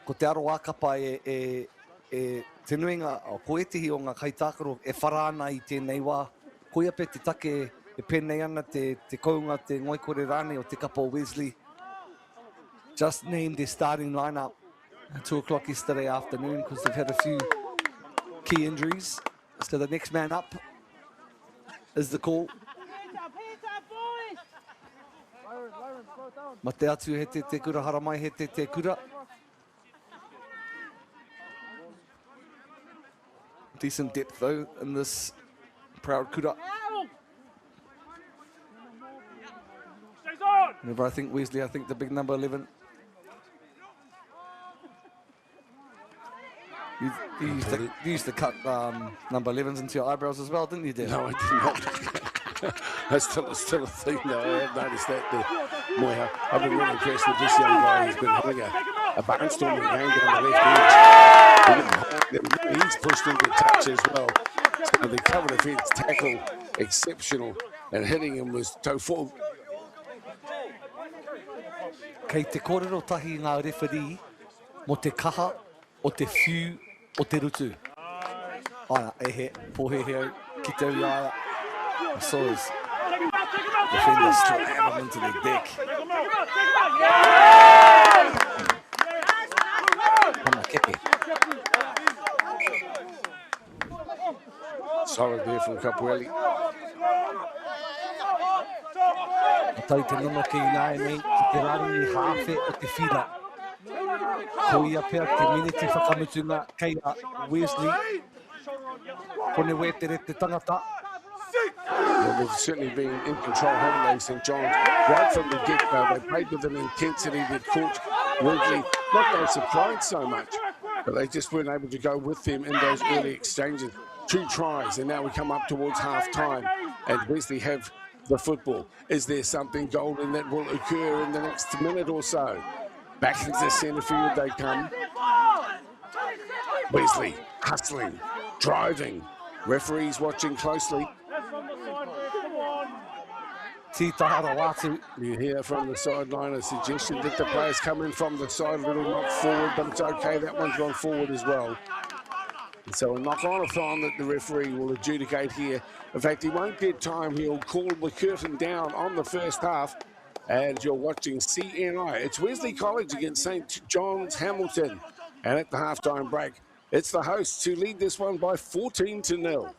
ko te aro ākapa e te nuinga o koetihi o ngā kaitākaro e wharaana I tēnei wā. Koia pe te take e pēnei ana te kounga te ngoikore rāne o te kapa o Wesley. Just named their starting lineup at 2 o'clock yesterday afternoon because they've had a few key injuries. So the next man up is the call. Ma te atu he te kura haramai he te kura. Decent depth though in this proud kura. Whenever I think Wesley, I think the big number 11. You used to cut number 11s into your eyebrows as well, didn't you, Dan? No, I did not. That's still a thing, though. I have noticed that there. Moya, I've been really impressed with this young guy. He's been having a barnstorming game down the left edge. He's pushed into touch as well. So the cover defence tackle, exceptional. And hitting him was toe full. Kei te kōrero tahi ngā referee mo te kaha o te whiu o te rutu. Aia, ehe, pōhehe au, ki te ui aia. I saw his defender slam him into the deck. Ana kepe. Solid there from Capuelli. Tau te nono ki nai nei, ki te raringi hawhe o te whira. Ko ia pēr te miniti whakamutunga kei a Wesley. Kone wetere te tangata. Well, they've certainly been in control, haven't they, St John's? Right from the get-go, they played with an intensity that caught Woodley. Not they supplied so much, but they just weren't able to go with them in those early exchanges. 2 tries, and now we come up towards half-time, and Wesley have the football. Is there something golden that will occur in the next minute or so? Back into centre field they come. Wesley hustling, driving. Referees watching closely. Tītahara wātu. You hear from the sideline a suggestion that the players come in from the side, a little knock forward, but it's okay, that one's gone forward as well. And so a knock-on a fine that the referee will adjudicate here. In fact, he won't get time. He'll call the curtain down on the first half. And you're watching CNI. It's Wesley College against St John's Hamilton. And at the halftime break, it's the hosts who lead this one by 14-0.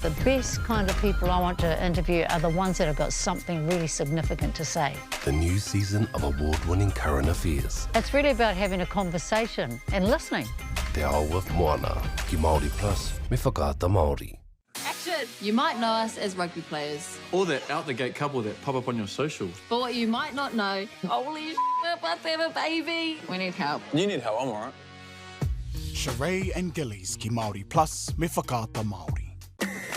The best kind of people I want to interview are the ones that have got something really significant to say. The new season of award-winning current affairs. It's really about having a conversation and listening. Te ao with Moana, ki Māori plus, me whakaata Māori. Action! You might know us as rugby players. Or that out-the-gate couple that pop up on your socials. But what you might not know, holy shit, but they have a baby. We need help. You need help, I'm alright. Sheree and Gillies ki Māori plus, me whakaata Māori.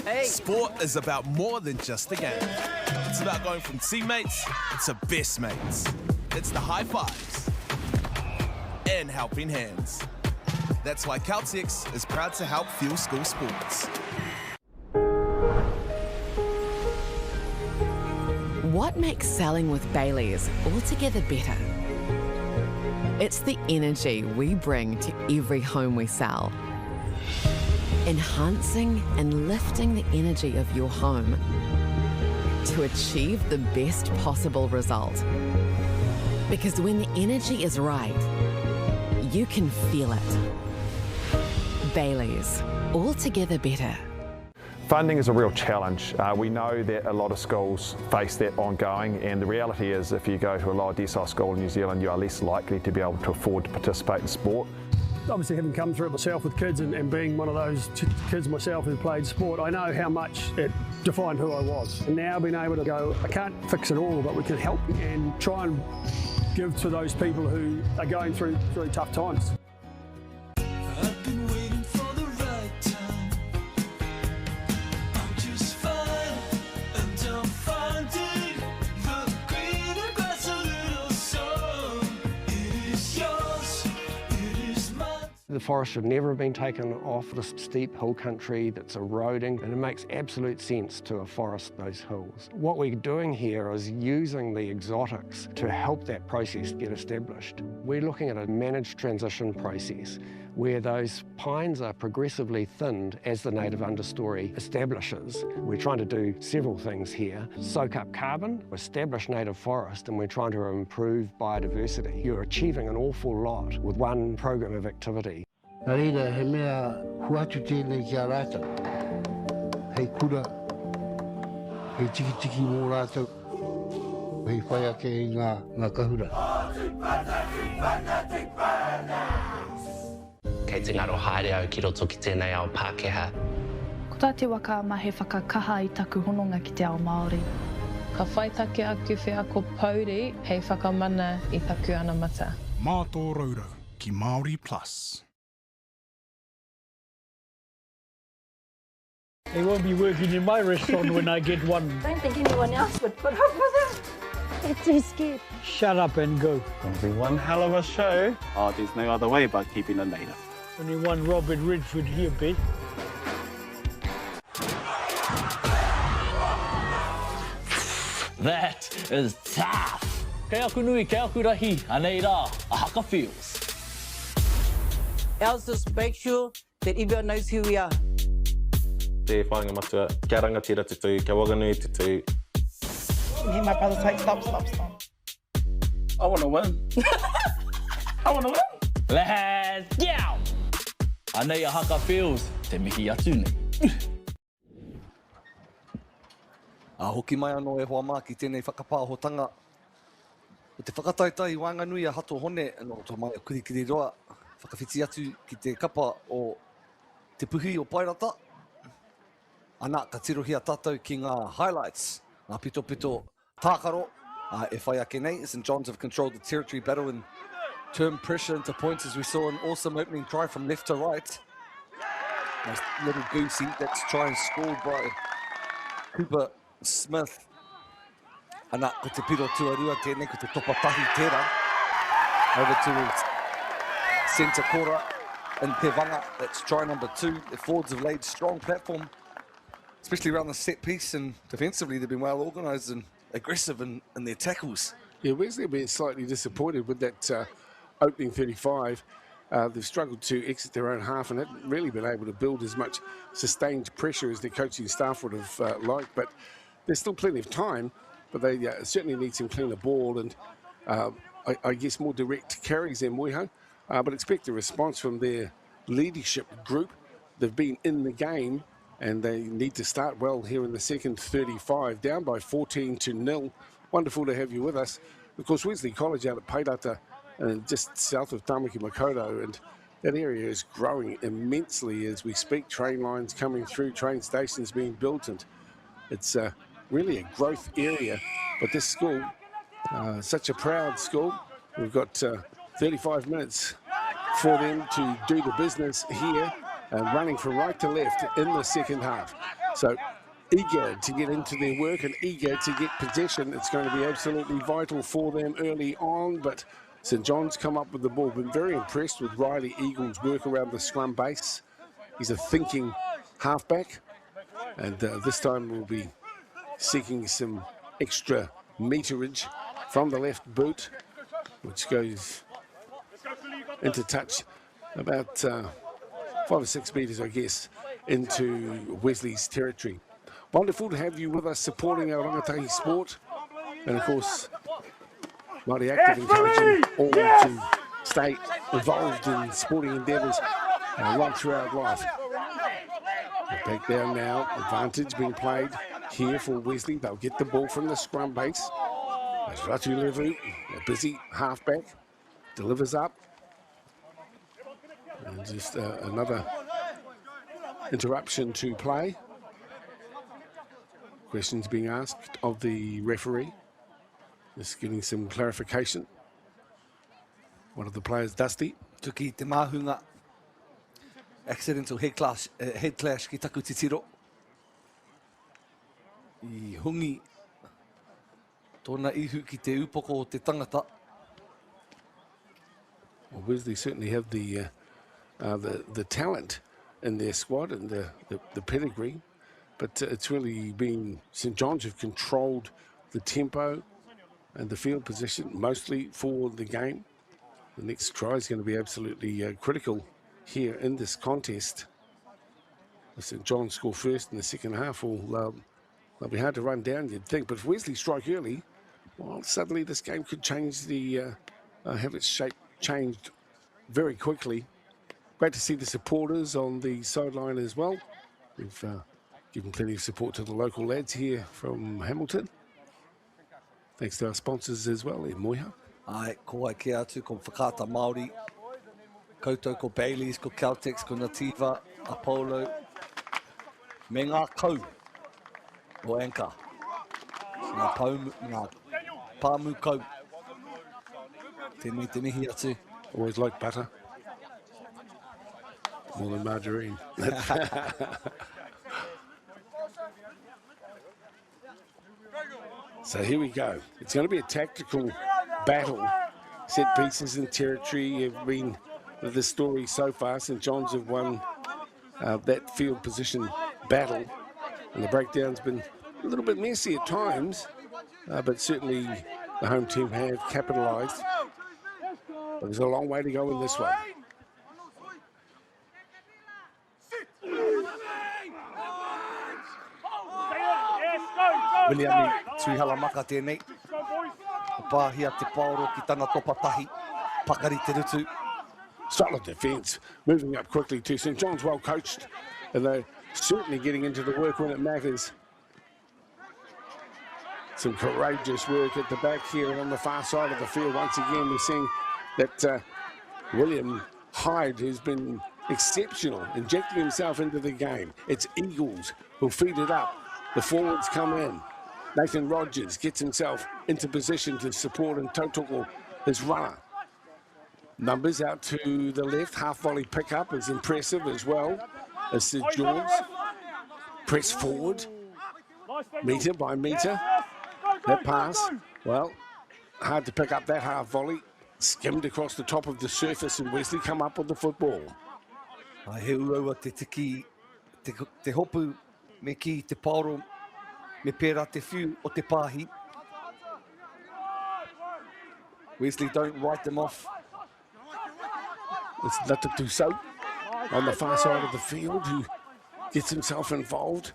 Hey. Sport is about more than just a game. It's about going from teammates to best mates. It's the high fives and helping hands. That's why Caltex is proud to help fuel school sports. What makes selling with Baileys altogether better? It's the energy we bring to every home we sell. Enhancing and lifting the energy of your home to achieve the best possible result. Because when the energy is right, you can feel it. Baileys, altogether better. Funding is a real challenge. We know that a lot of schools face that ongoing, and the reality is if you go to a lower decile school in New Zealand, you are less likely to be able to afford to participate in sport. Obviously, having come through it myself with kids and being one of those kids myself who played sport, I know how much it defined who I was. And now being able to go, I can't fix it all, but we can help and try and give to those people who are going through really tough times. The forest should never have been taken off this steep hill country that's eroding, and it makes absolute sense to afforest those hills. What we're doing here is using the exotics to help that process get established. We're looking at a managed transition process where those pines are progressively thinned as the native understory establishes. We're trying to do several things here. Soak up carbon, establish native forest, and we're trying to improve biodiversity. You're achieving an awful lot with one program of activity. Reira, he mea huatu tēnei ki a rātou. Hei kura, hei tiki mō rātou, hei whai ake i ngā kahura. Kei te ngaro haere au ki roto ki tēnei ao Pākehā. Ko tā te waka ma he whakakaha i taku hononga ki te ao Māori. Ka whai take aku whea ko Pauri hei whakamana i taku ana mata. Mā tō raurau. ki MāORI Plus. They won't be working in my restaurant when I get one. Don't think anyone else would put up with it. They're too scared. Shut up and go. Gonna be one hell of a show. Oh, there's no other way but keeping it native. Only one Robert Ridgewood here, Beth. That is tough. Kei aku nui, kei aku rahi, anei rā, a haka feels. Else just make sure that everyone knows who we are. Te whāinga matua, kia rangatira tutu, kia Whanganui tutu. Hear my brother say, stop. I want to win. I want to win. Let's go! Anei a haka feels, te mihi atu nei. A hoki mai anō e hoa mā ki tēnei whakapāhotanga. O te whakataitai Whanganui a hato hone, anō tō mai o kurikiri roa, whakawhiti atu ki te kapa o te puhi o Pairata. Ana, ka tirohia tātou ki ngā highlights, ngā pito tākaro, e whai ake nei. St John's have controlled the territory battle and turned pressure into points as we saw an awesome opening try from left to right. Nice little goosey, that's try and scored by Cooper Smith. Ana, ko te piro tuarua tēnei, ko te topatahi tērā. Over towards centre kora in Te Vanga, that's try number 2. The forwards have laid strong platform, especially around the set piece, and defensively they've been well organised and aggressive in their tackles. Yeah, Wesley have been slightly disappointed with that opening 35. They've struggled to exit their own half and haven't really been able to build as much sustained pressure as their coaching staff would have liked, but there's still plenty of time, but they certainly need some cleaner ball and I guess more direct carries than Moiho, but expect a response from their leadership group. They've been in the game and they need to start well here in the second 35, down by 14-0. Wonderful to have you with us. Of course, Wesley College out at Pairata, just south of Tamaki Makaurau, and that area is growing immensely as we speak. Train lines coming through, train stations being built, and it's really a growth area. But this school, such a proud school, we've got 35 minutes for them to do the business here, and running from right to left in the second half. So eager to get into their work and eager to get possession. It's going to be absolutely vital for them early on, but St John's come up with the ball. Been very impressed with Riley Eagle's work around the scrum base. He's a thinking halfback, and this time we'll be seeking some extra meterage from the left boot, which goes into touch about 5 or 6 metres, I guess, into Wesley's territory. Wonderful to have you with us supporting our rangatahi sport, and of course Māori Active encouraging all to stay involved in sporting endeavours right throughout life. Back down now, advantage being played here for Wesley. They'll get the ball from the scrum base. There's Ratu Levu, a busy halfback, delivers up. And just another interruption to play. Questions being asked of the referee. Just getting some clarification. One of the players, Dusty. Tuki te mahunga. Accidental head clash ki taku titiro. I hungi tōna ihu ki te upoko o te tangata. Well, Wesley certainly have the talent in their squad and the pedigree, but it's really been St John's have controlled the tempo and the field position mostly for the game. The next try is going to be absolutely critical here in this contest. If St John's score first in the second half, they'll be hard to run down, you'd think. But if Wesley strike early, well, suddenly this game could change have its shape changed very quickly. Great to see the supporters on the sideline as well. We've given plenty of support to the local lads here from Hamilton. Thanks to our sponsors as well in Moiho. Ai, ko ai ke atu, ko whakata Māori. Koutou ko Baileys, ko Caltex, ko Nativa, Apollo. Me ngā kau o Anchor. Ngā pāmu kau. Tēnei te mihi atu. Always like butter. More than margarine. So here we go. It's going to be a tactical battle. Set pieces and territory have been the story so far. St John's have won that field position battle. And the breakdown's been a little bit messy at times, but certainly the home team have capitalised. But there's a long way to go in this one. Williami tuihala maka tēnei. Pāhia te paoro ki tana topa tahi. Pakari te rutu. Solid defence, moving up quickly to St John's, well coached, and they're certainly getting into the work when it matters. Some courageous work at the back here and on the far side of the field. Once again, we're seeing that William Hyde, who's been exceptional, injecting himself into the game. It's Eagles who'll feed it up. The forwards come in. Nathan Rogers gets himself into position to support and Tautoko, his runner. Numbers out to the left, half volley pickup is impressive as well as Sir George. Press forward, metre by metre. That pass, well, hard to pick up that half volley. Skimmed across the top of the surface and Wesley come up with the football. Ai he uraua te tiki, te hopu me ki te paoro, me pērā te whiu o te pāhi. Wesley don't write them off. It's Latatuso on the far side of the field who gets himself involved.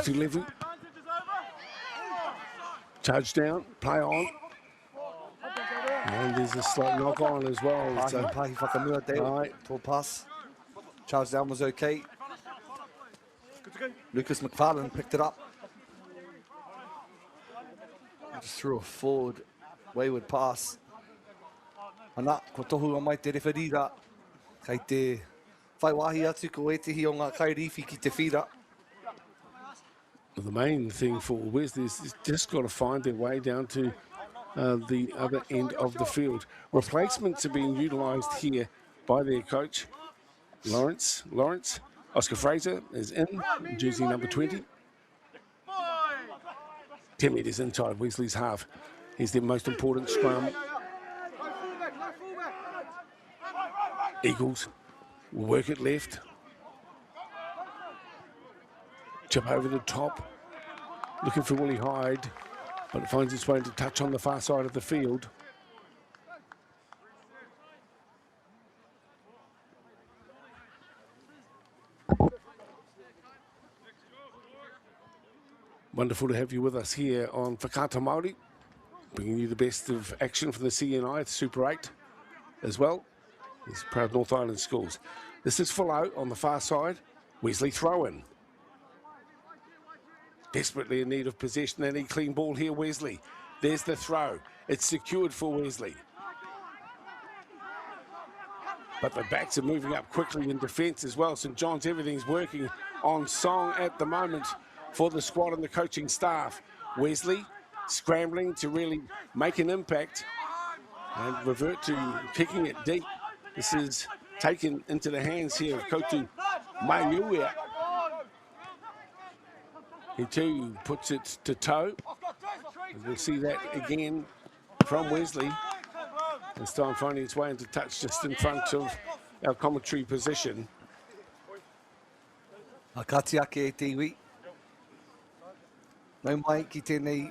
Levu. Charge down, play on. And there's a slight knock on as well. Pahi whakamua deo, tall pass. Charge down was okay. Lucas McFarlane picked it up. Just threw a forward, wayward pass. Ana, ko tohu o mai te referira. Kei te whaiwahi atu ko e tehi o ngā kairiwhi ki te whira. The main thing for Wesley is just got to find their way down to the other end of the field. Replacements are being utilised here by their coach, Lawrence. Oscar Fraser is in, jersey number 20. 10 metres inside Wesley's half. He's their most important scrum. Eagles will work it left. Chip over the top. Looking for Willie Hyde, but it finds its way into touch on the far side of the field. Wonderful to have you with us here on Whakaata Māori, bringing you the best of action from the CNI, the Super 8 as well. These proud North Island schools. This is full out on the far side. Wesley throw-in. Desperately in need of possession. They need clean ball here, Wesley. There's the throw. It's secured for Wesley. But the backs are moving up quickly in defence as well. St John's, everything's working on song at the moment for the squad and the coaching staff. Wesley scrambling to really make an impact and revert to kicking it deep. This is taken into the hands here of Kotu Ma'ORI. He too puts it to toe. And we'll see that again from Wesley. This time finding its way into touch just in front of our commentary position. Akati ake e te iwi. Nau mai ki tēnei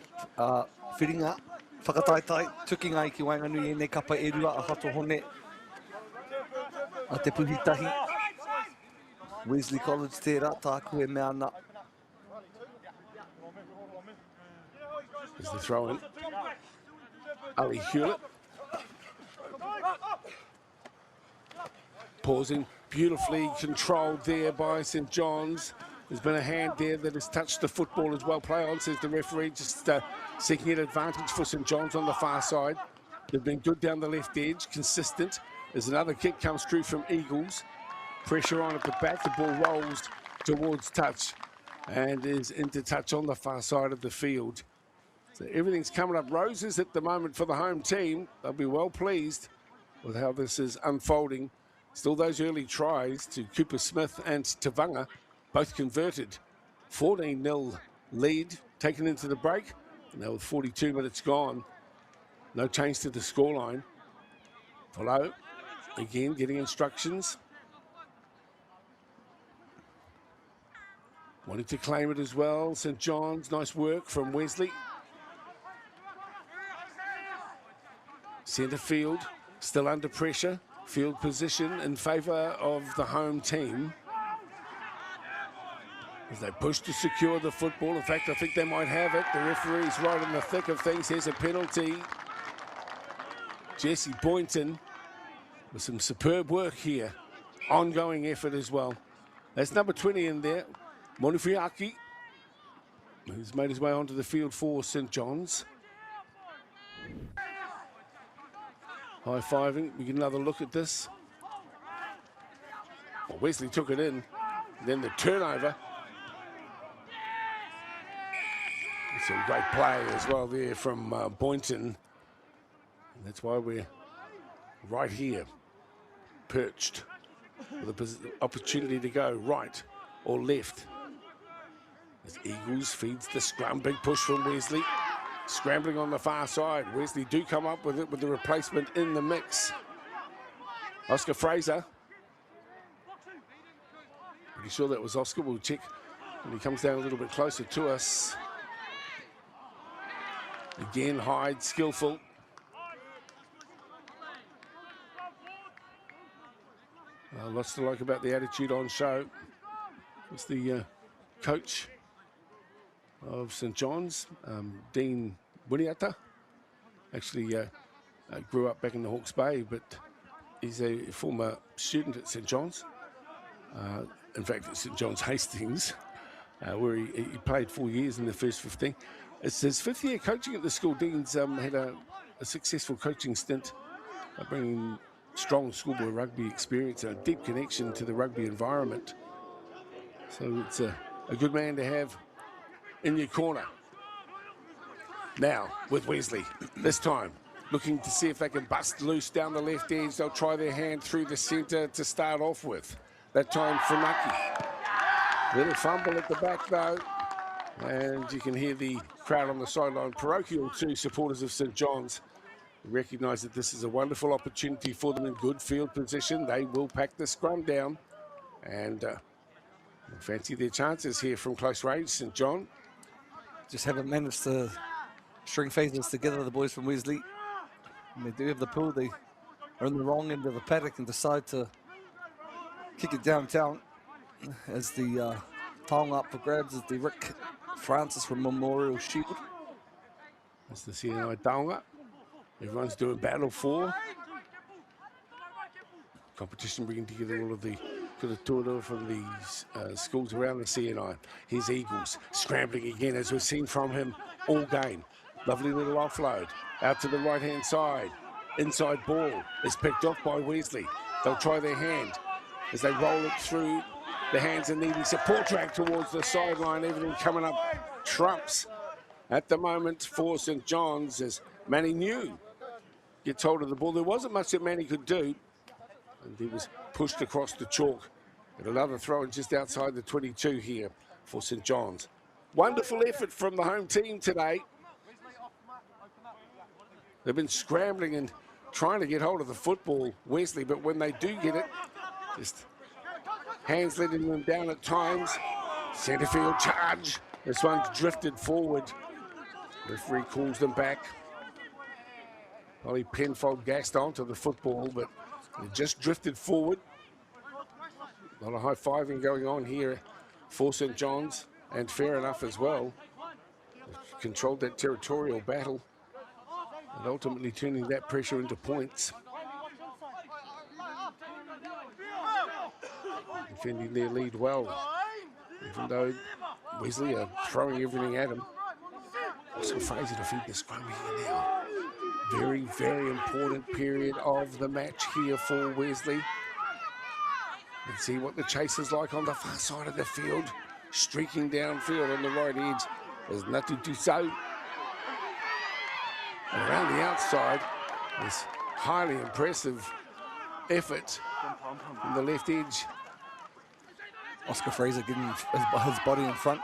whiringa, whakataitai, tukinga i ki Whanganui e nei kapa e rua a hato hone a te puhitahi. Wesley College tērā, tāku e mea ana. There's the throw in. Ali Hewlett. Pausing, beautifully controlled there by St John's. There's been a hand there that has touched the football as well. Play on, says the referee, just seeking an advantage for St John's on the far side. They've been good down the left edge, consistent. As another kick comes through from Eagles. Pressure on at the back, the ball rolls towards touch and is into touch on the far side of the field. So everything's coming up roses at the moment for the home team. They'll be well pleased with how this is unfolding. Still those early tries to Cooper Smith and Tavanga, both converted. 14-0 lead taken into the break. Now with 42 minutes gone, no change to the scoreline. Follow, again, getting instructions. Wanting to claim it as well. St. John's, nice work from Wesley. Centre field, still under pressure. Field position in favour of the home team. As they push to secure the football. In fact, I think they might have it. The referee's right in the thick of things. Here's a penalty. Jesse Boynton with some superb work here. Ongoing effort as well. That's number 20 in there. Monifiaki, who's made his way onto the field for St. John's. High-fiving. We get another look at this. Well, Wesley took it in. Then the turnover. Some great play as well there from Boynton. And that's why we're right here, perched, with an opportunity to go right or left. As Eagles feeds the scrum, big push from Wesley. Scrambling on the far side. Wesley do come up with it with the replacement in the mix. Oscar Fraser. Pretty sure that was Oscar. We'll check when he comes down a little bit closer to us. Again, Hyde, skillful. Lots to like about the attitude on show. It's the coach of St. John's, Dean Winiata. Actually grew up back in the Hawke's Bay, but he's a former student at St. John's. In fact, at St. John's Hastings, where he played 4 years in the first 15. It's his 5th year coaching at the school. Dean's had a successful coaching stint, bringing strong schoolboy rugby experience and a deep connection to the rugby environment. So it's a good man to have in your corner. Now with Wesley, this time looking to see if they can bust loose down the left edge. They'll try their hand through the centre to start off with. That time Funaki. Little fumble at the back though, and you can hear the crowd on the sideline, parochial to supporters of St. John's, recognise that this is a wonderful opportunity for them in good field position. They will pack the scrum down and fancy their chances here from close range. St. John just haven't managed to string phases together, the boys from Wesley. And they do have the pull. They are in the wrong end of the paddock and decide to kick it downtown as the tongue up for grabs is the Rick Francis from Memorial Shield. That's the CNI taonga. Everyone's doing battle for. Competition bringing together all of the Kura from these schools around the CNI. Here's Eagles scrambling again, as we've seen from him all game. Lovely little offload out to the right-hand side. Inside ball is picked off by Wesley. They'll try their hand as they roll it through the hands and needing support drag towards the sideline. Everything coming up trumps at the moment for St. John's as Manny New gets hold of the ball. There wasn't much that Manny could do, and he was pushed across the chalk. And another throw in just outside the 22 here for St. John's. Wonderful effort from the home team today. They've been scrambling and trying to get hold of the football, Wesley, but when they do get it, just hands letting them down at times. Centre field charge. This one's drifted forward. Referee calls them back. Ollie Penfold gassed onto the football, but it just drifted forward. A lot of high-fiving going on here for St. John's, and fair enough as well. They've controlled that territorial battle and ultimately turning that pressure into points. Defending their lead well, even though Wesley are throwing everything at him. Also Fraser to feed the scrum here now. Very, very important period of the match here for Wesley. Let's see what the chase is like on the far side of the field. Streaking downfield on the right edge is Natu Tusau. And around the outside is highly impressive effort from the left edge. Oscar Fraser getting his body in front.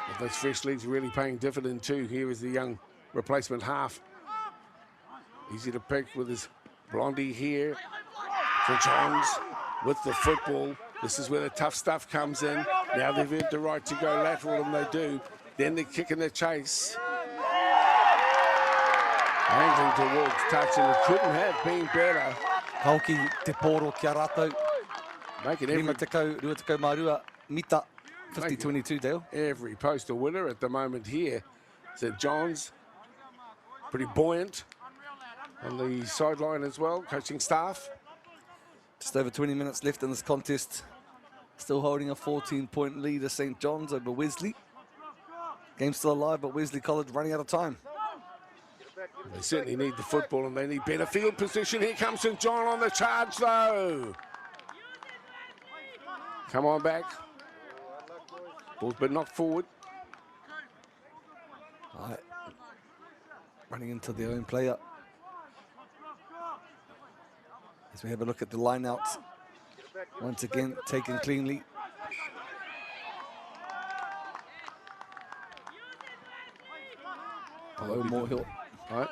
But those fresh legs really paying dividend too. Here is the young replacement half. Easy to pick with his blondie hair. For Johns with the football. This is where the tough stuff comes in. Now they've earned the right to go lateral, and they do. Then the kick and the chase. Angling towards touch, and it couldn't have been better. Kauki te poro kia rātou. Making Rima te kau, rua te kau marua, mita, 50-22, Dale. Every post a winner at the moment here. St. John's, pretty buoyant on the sideline as well, coaching staff. Just over 20 minutes left in this contest. Still holding a 14-point lead of St. John's over Wesley. Game's still alive, but Wesley College running out of time. They certainly need the football, and they need better field position. Here comes St. John on the charge, though. Come on back. Ball's been knocked forward. All right. Running into their own player. As we have a look at the lineouts. Once again, taken cleanly. Hello, Moorhill. All right.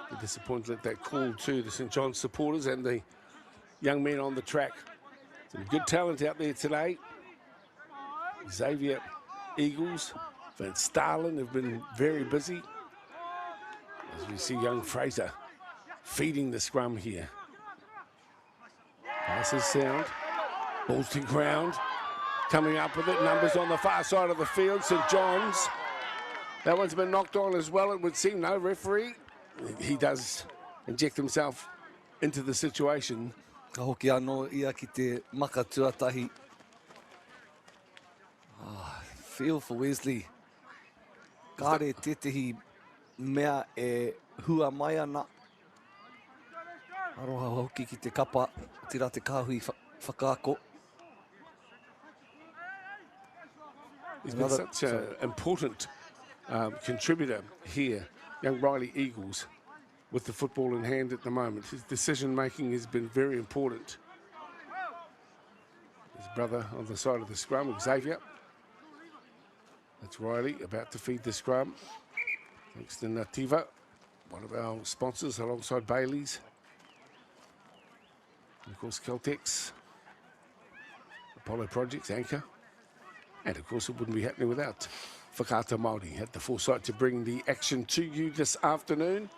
They're disappointed at that call to the St. John's supporters and the young men on the track. Some good talent out there today. Xavier Eagles, Van Starlin have been very busy. As we see young Fraser feeding the scrum here. Passes sound, balls to ground, coming up with it, numbers on the far side of the field, St. John's. That one's been knocked on as well, it would seem. No referee. He does inject himself into the situation. Ka hoki anō ia ki te maka tuatahi. Feel for Wesley. Kāre tetehi mea e hua mai ana. Aroha hoki ki te kapa, tira te kāhui whakaako. He's been such an important contributor here, young Riley Eagles, with the football in hand at the moment. His decision-making has been very important. His brother on the side of the scrum, Xavier. That's Riley about to feed the scrum. Thanks to Nativa, one of our sponsors alongside Bailey's. And of course, Caltex, Apollo Projects, Anchor. And of course, it wouldn't be happening without Whakaata Māori. Had the foresight to bring the action to you this afternoon.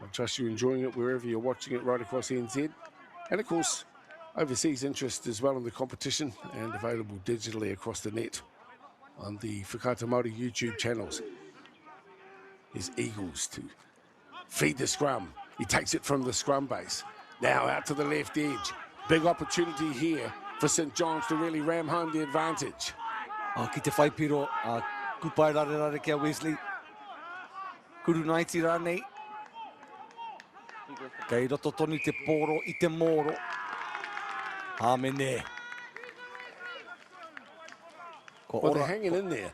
I trust you're enjoying it wherever you're watching it right across NZ. And of course, overseas interest as well in the competition and available digitally across the net on the Whakaata Māori YouTube channels. His Eagles to feed the scrum. He takes it from the scrum base. Now out to the left edge. Big opportunity here for St. John's to really ram home the advantage. Ki te whaipiro, kupai rare kia Wesley. Kuru naiti rānei. Kei roto tonu te poro I te moro. Hāmene. Well, they're hanging in there,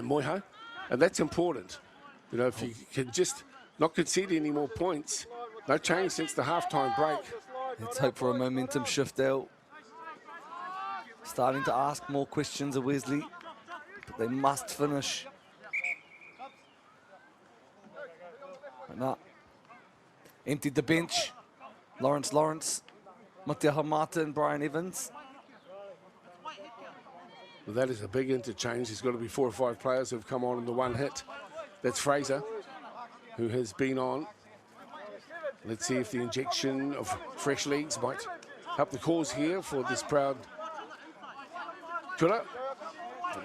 Moiho, and that's important. You know, if you can just not concede any more points, no change since the halftime break. Let's hope for a momentum shift there. Starting to ask more questions of Wesley, but they must finish. Nah. Emptied the bench. Lawrence, Matamata and Brian Evans. Well, that is a big interchange. There's got to be 4 or 5 players who have come on in the one hit. That's Fraser, who has been on. Let's see if the injection of fresh legs might help the cause here for this proud kura.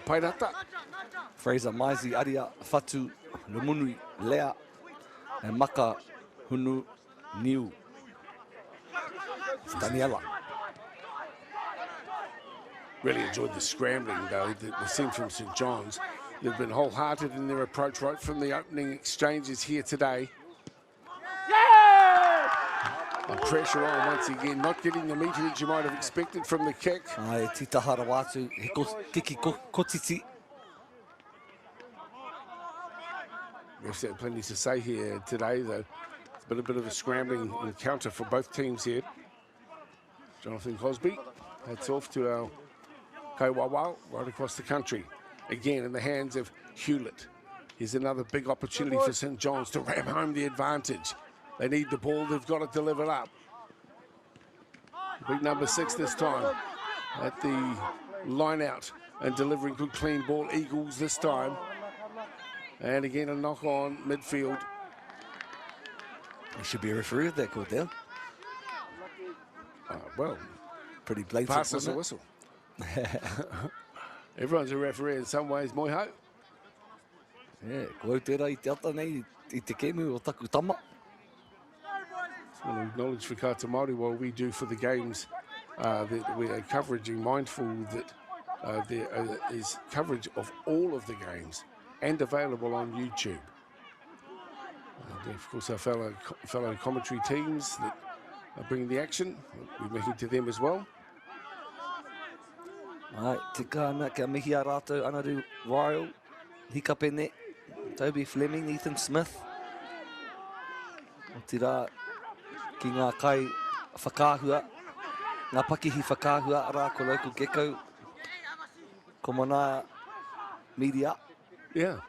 Pairata. Fraser, Maizi, Aria, Fatu, Lumunui, Lea, and Maka, Hunu, Niu. It's Daniela. Really enjoyed the scrambling, though, the scene from St. John's. They've been wholehearted in their approach right from the opening exchanges here today. And pressure on once again, not getting the meterage you might have expected from the kick. Ai, tita harawatu, kiki kotiti. Refs had plenty to say here today, though. But a bit of a scrambling encounter for both teams here. Jonathan Cosby, hats off to our Kaiwawa right across the country. Again in the hands of Hewlett. Here's another big opportunity for St. John's to ram home the advantage. They need the ball, they've got to deliver up. Big number 6 this time at the line out and delivering good clean ball. Eagles this time. And again a knock on midfield. There should be a referee with that called down. Well, pretty blatant. Pass us a whistle. Everyone's a referee in some ways, moi hau. Yeah, kua tērā I te ata nei, I te kemu o taku tama. I want to acknowledge Whakata Māori what we do for the games, that we are covering, mindful that there is coverage of all of the games and available on YouTube. And of course, our fellow commentary teams that are bringing the action, we're making to them as well. Ai, te kāna kia mihi a rātou anaru Ryle, hika pene, Toby Fleming, Ethan Smith. O te rā ki ngā kai whakāhua, ngā pakihi whakāhua rā ko local gecko, ko mana media. Yeah,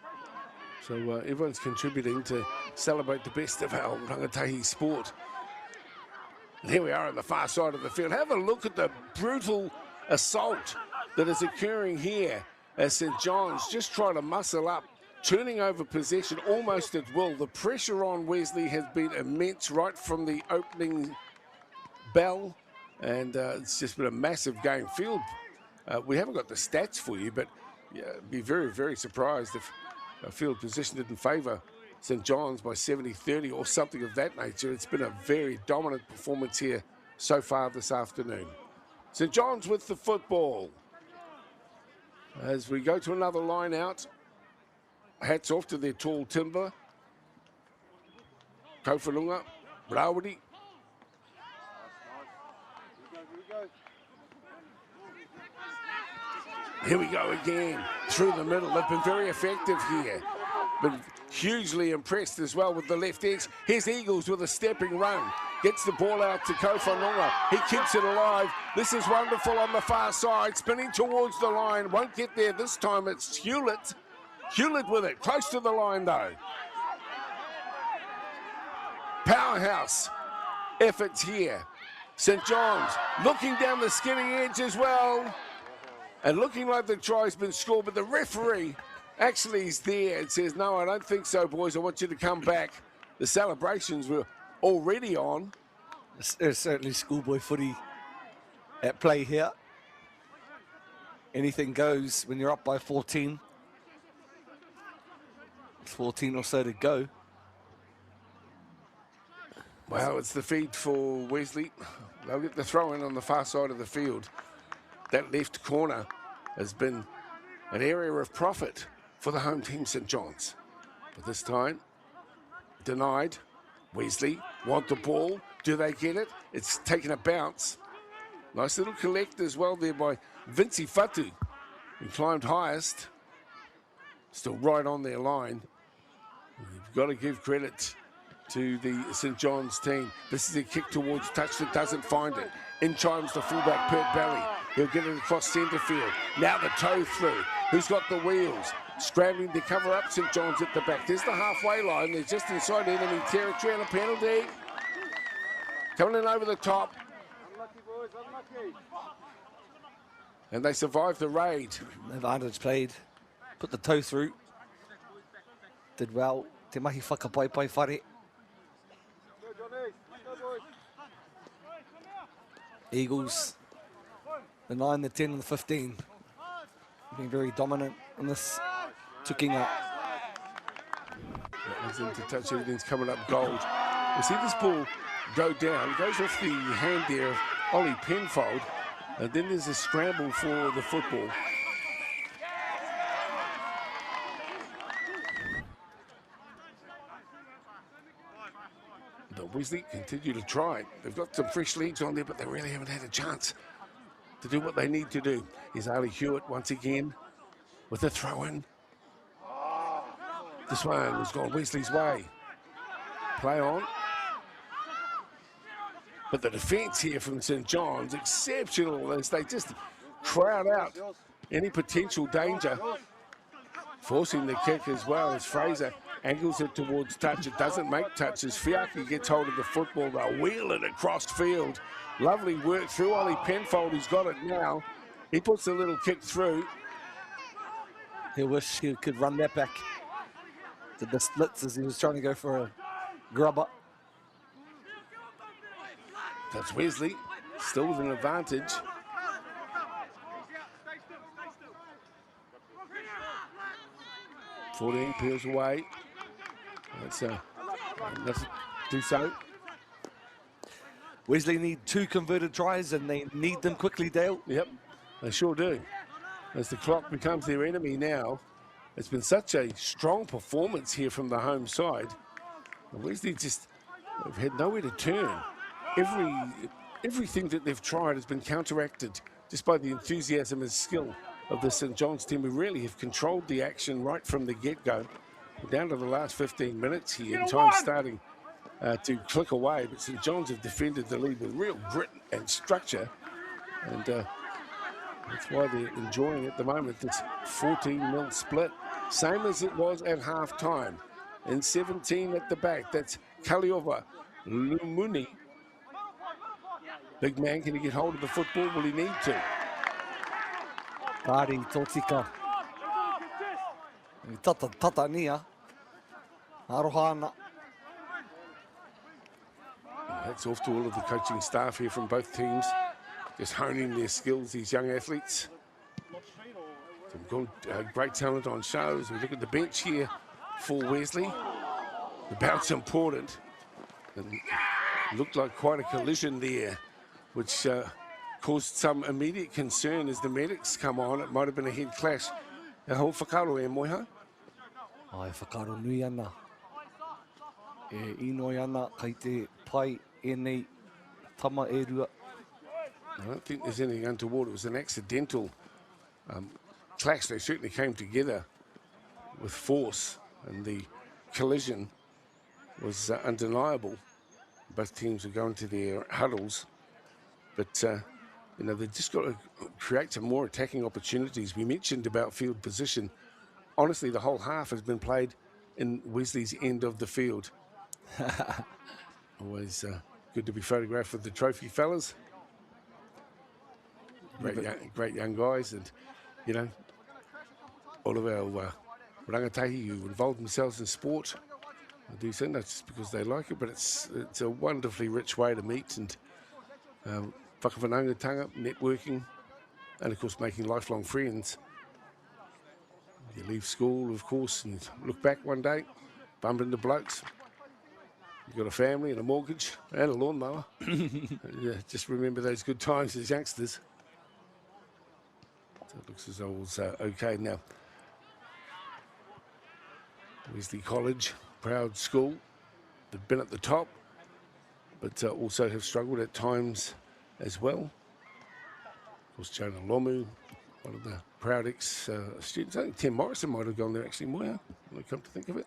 so everyone's contributing to celebrate the best of our rangatahi sport. And here we are on the far side of the field. Have a look at the brutal assault that is occurring here as St. John's just trying to muscle up, turning over possession almost at will. The pressure on Wesley has been immense right from the opening bell, and it's just been a massive game. Field, we haven't got the stats for you, but yeah, be very, very surprised if a field position didn't favour St. John's by 70-30 or something of that nature. It's been a very dominant performance here so far this afternoon. St. John's with the football. As we go to another line out, hats off to their tall timber. Kowhanunga, MΑORI. Here we go again, through the middle. They've been very effective here. Been hugely impressed as well with the left edge. Here's Eagles with a stepping run. Gets the ball out to Kowhanunga. He keeps it alive. This is wonderful on the far side, spinning towards the line. Won't get there this time. It's Hewlett. Hewlett with it, close to the line though. Powerhouse efforts here. St. John's looking down the skinny edge as well. And looking like the try's been scored, but the referee actually is there and says, no, I don't think so, boys. I want you to come back. The celebrations were already on. There's certainly schoolboy footy at play here. Anything goes when you're up by 14. 14 or so to go. Well, it's the feed for Wesley. They'll get the throw in on the far side of the field. That left corner has been an area of profit for the home team, St. John's. But this time, denied. Wesley want the ball. Do they get it? It's taken a bounce. Nice little collect as well there by Vincey Fatu, who climbed highest. Still right on their line. You've got to give credit to the St. John's team. This is a kick towards touch that doesn't find it. In chimes the fullback, Pert Belly. He'll get it across centre field. Now the toe through. Who's got the wheels? Scrambling to cover up St. John's at the back. There's the halfway line. They're just inside enemy territory and a penalty. Coming in over the top. Unlucky, boys, unlucky. And they survived the raid. Advantage played. Put the toe through. Did well. Te mahi whakapai whare. Eagles, the 9, the 10 and the 15. Being very dominant in this tuking up. That was into touch, everything's coming up gold. We see this ball go down. It goes off the hand there of Ollie Penfold. And then there's a scramble for the football. But Wesley continue to try. They've got some fresh legs on there, but they really haven't had a chance to do what they need to do. Here's Ali Hewitt once again with a throw-in. This one has gone Wesley's way. Play on. But the defence here from St John's, exceptional as they just crowd out any potential danger. Forcing the kick as well as Fraser angles it towards touch. It doesn't make touches. Fiaki gets hold of the football. They'll wheel it across field. Lovely work through Ollie Penfold, who's got it now. He puts a little kick through. He wish he could run that back. Did the splits as he was trying to go for a grubber. That's Wesley, still with an advantage. Feilding peels away. That's do so. Wesley need 2 converted tries and they need them quickly, Dale. Yep, they sure do. As the clock becomes their enemy now. It's been such a strong performance here from the home side. Wesley just have had nowhere to turn. Everything that they've tried has been counteracted just by the enthusiasm and skill of the St John's team, who really have controlled the action right from the get-go. We're down to the last 15 minutes here, and time starting to click away, but St John's have defended the lead with real grit and structure, and that's why they're enjoying at the moment this 14-0 split, same as it was at half-time. And 17 at the back, that's Kaliova Lumuni. Big man, can he get hold of the football? Will he need to? Kari Totika. Tata nia. Arohana. That's off to all of the coaching staff here from both teams. Just honing their skills, these young athletes. Some good, great talent on show. As we look at the bench here for Wesley. The bounce important. And looked like quite a collision there, which caused some immediate concern as the medics come on. It might have been a head clash. Hau whakaro e moiha? Ai, whakaro nui ana. E inoi ana kai te pai e nei tama e rua. I don't think there's anything untoward. It was an accidental clash. They certainly came together with force, and the collision was undeniable. Both teams were going to their huddles, but you know, they've just got to create some more attacking opportunities. We mentioned about field position. Honestly, the whole half has been played in Wesley's end of the field. Always good to be photographed with the trophy fellas. Great young guys, and you know, all of our rangatahi who involve themselves in sport. I do think that's just because they like it, but it's a wonderfully rich way to meet and whakawhanangatanga, networking, and of course making lifelong friends. You leave school, of course, and look back one day, bump into blokes. You've got a family and a mortgage and a lawnmower. Yeah, just remember those good times as youngsters. So it looks as though it's okay now. Wesley College, proud school. They've been at the top, but also have struggled at times as well. Of course, Jonah Lomu, one of the proud ex-students. I think Tim Morrison might have gone there actually, Moya, when I come to think of it.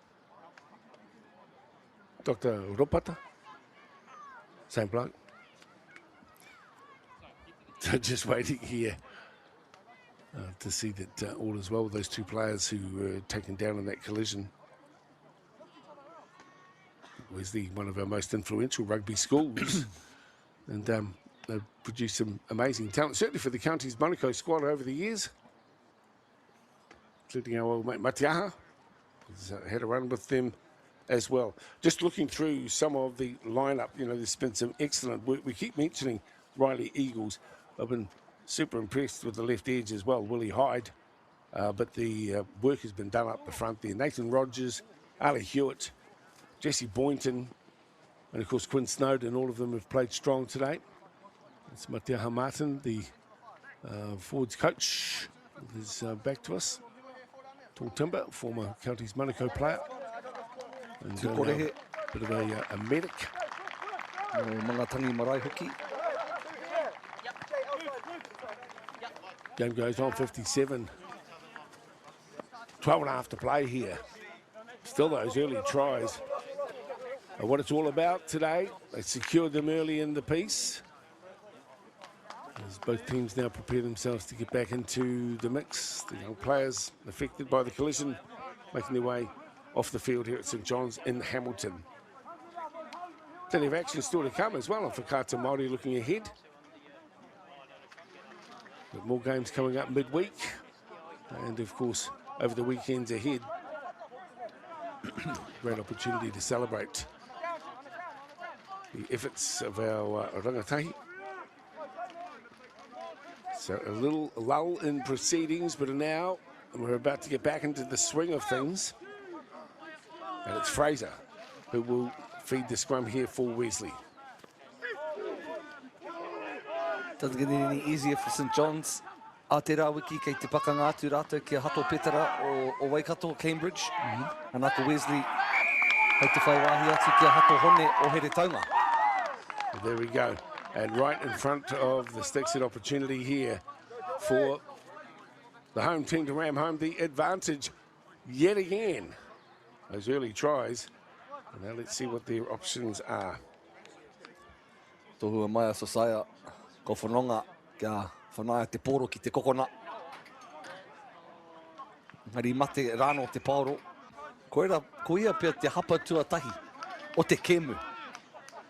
Dr. Ropata, same bloke. So just waiting here to see that all is well with those two players who were taken down in that collision. Wesley, one of our most influential rugby schools, and they've produced some amazing talent, certainly for the county's Monaco squad over the years, including our old mate Matiaha, who's had a run with them as well. Just looking through some of the lineup, you know, there's been some excellent work. We keep mentioning Riley Eagles. I've been super impressed with the left edge as well, Willie Hyde, but the work has been done up the front there. Nathan Rogers, Ali Hewitt, Jesse Boynton, and of course Quinn Snowden, all of them have played strong today. It's Matiaha Martin, the forwards coach, is back to us. Tall Timber, former Counties Monaco player. And bit of a medic. Mangatangi marae hoki. Game goes on, 57. 12 and a half to play here. Still those early tries. what it's all about today. They secured them early in the piece. As both teams now prepare themselves to get back into the mix. The young players affected by the collision making their way off the field here at St John's in Hamilton. Plenty of action still to come as well on Whakaata Māori looking ahead. With more games coming up midweek. And of course, over the weekends ahead. Great opportunity to celebrate the efforts of our rangatahi. So a little lull in proceedings, but now we're about to get back into the swing of things. And it's Fraser who will feed the scrum here for Wesley. Doesn't get any easier for St John's. A te rā wiki kei te pakanga atu rātou kia hato Petera o Waikato, Cambridge. Anako Wesley, hei te whai wāhi atu kia hato Hone o Here Taunga. There we go. And right in front of the sticks, an opportunity here for the home team to ram home the advantage yet again. Those early tries. And now let's see what their options are. Tohua mai a Sosaya, ko whanonga kia whanaia te poro ki te kokona. Ngari mate rāno te paoro. Ko ia pia te hapa tuatahi o te kemu.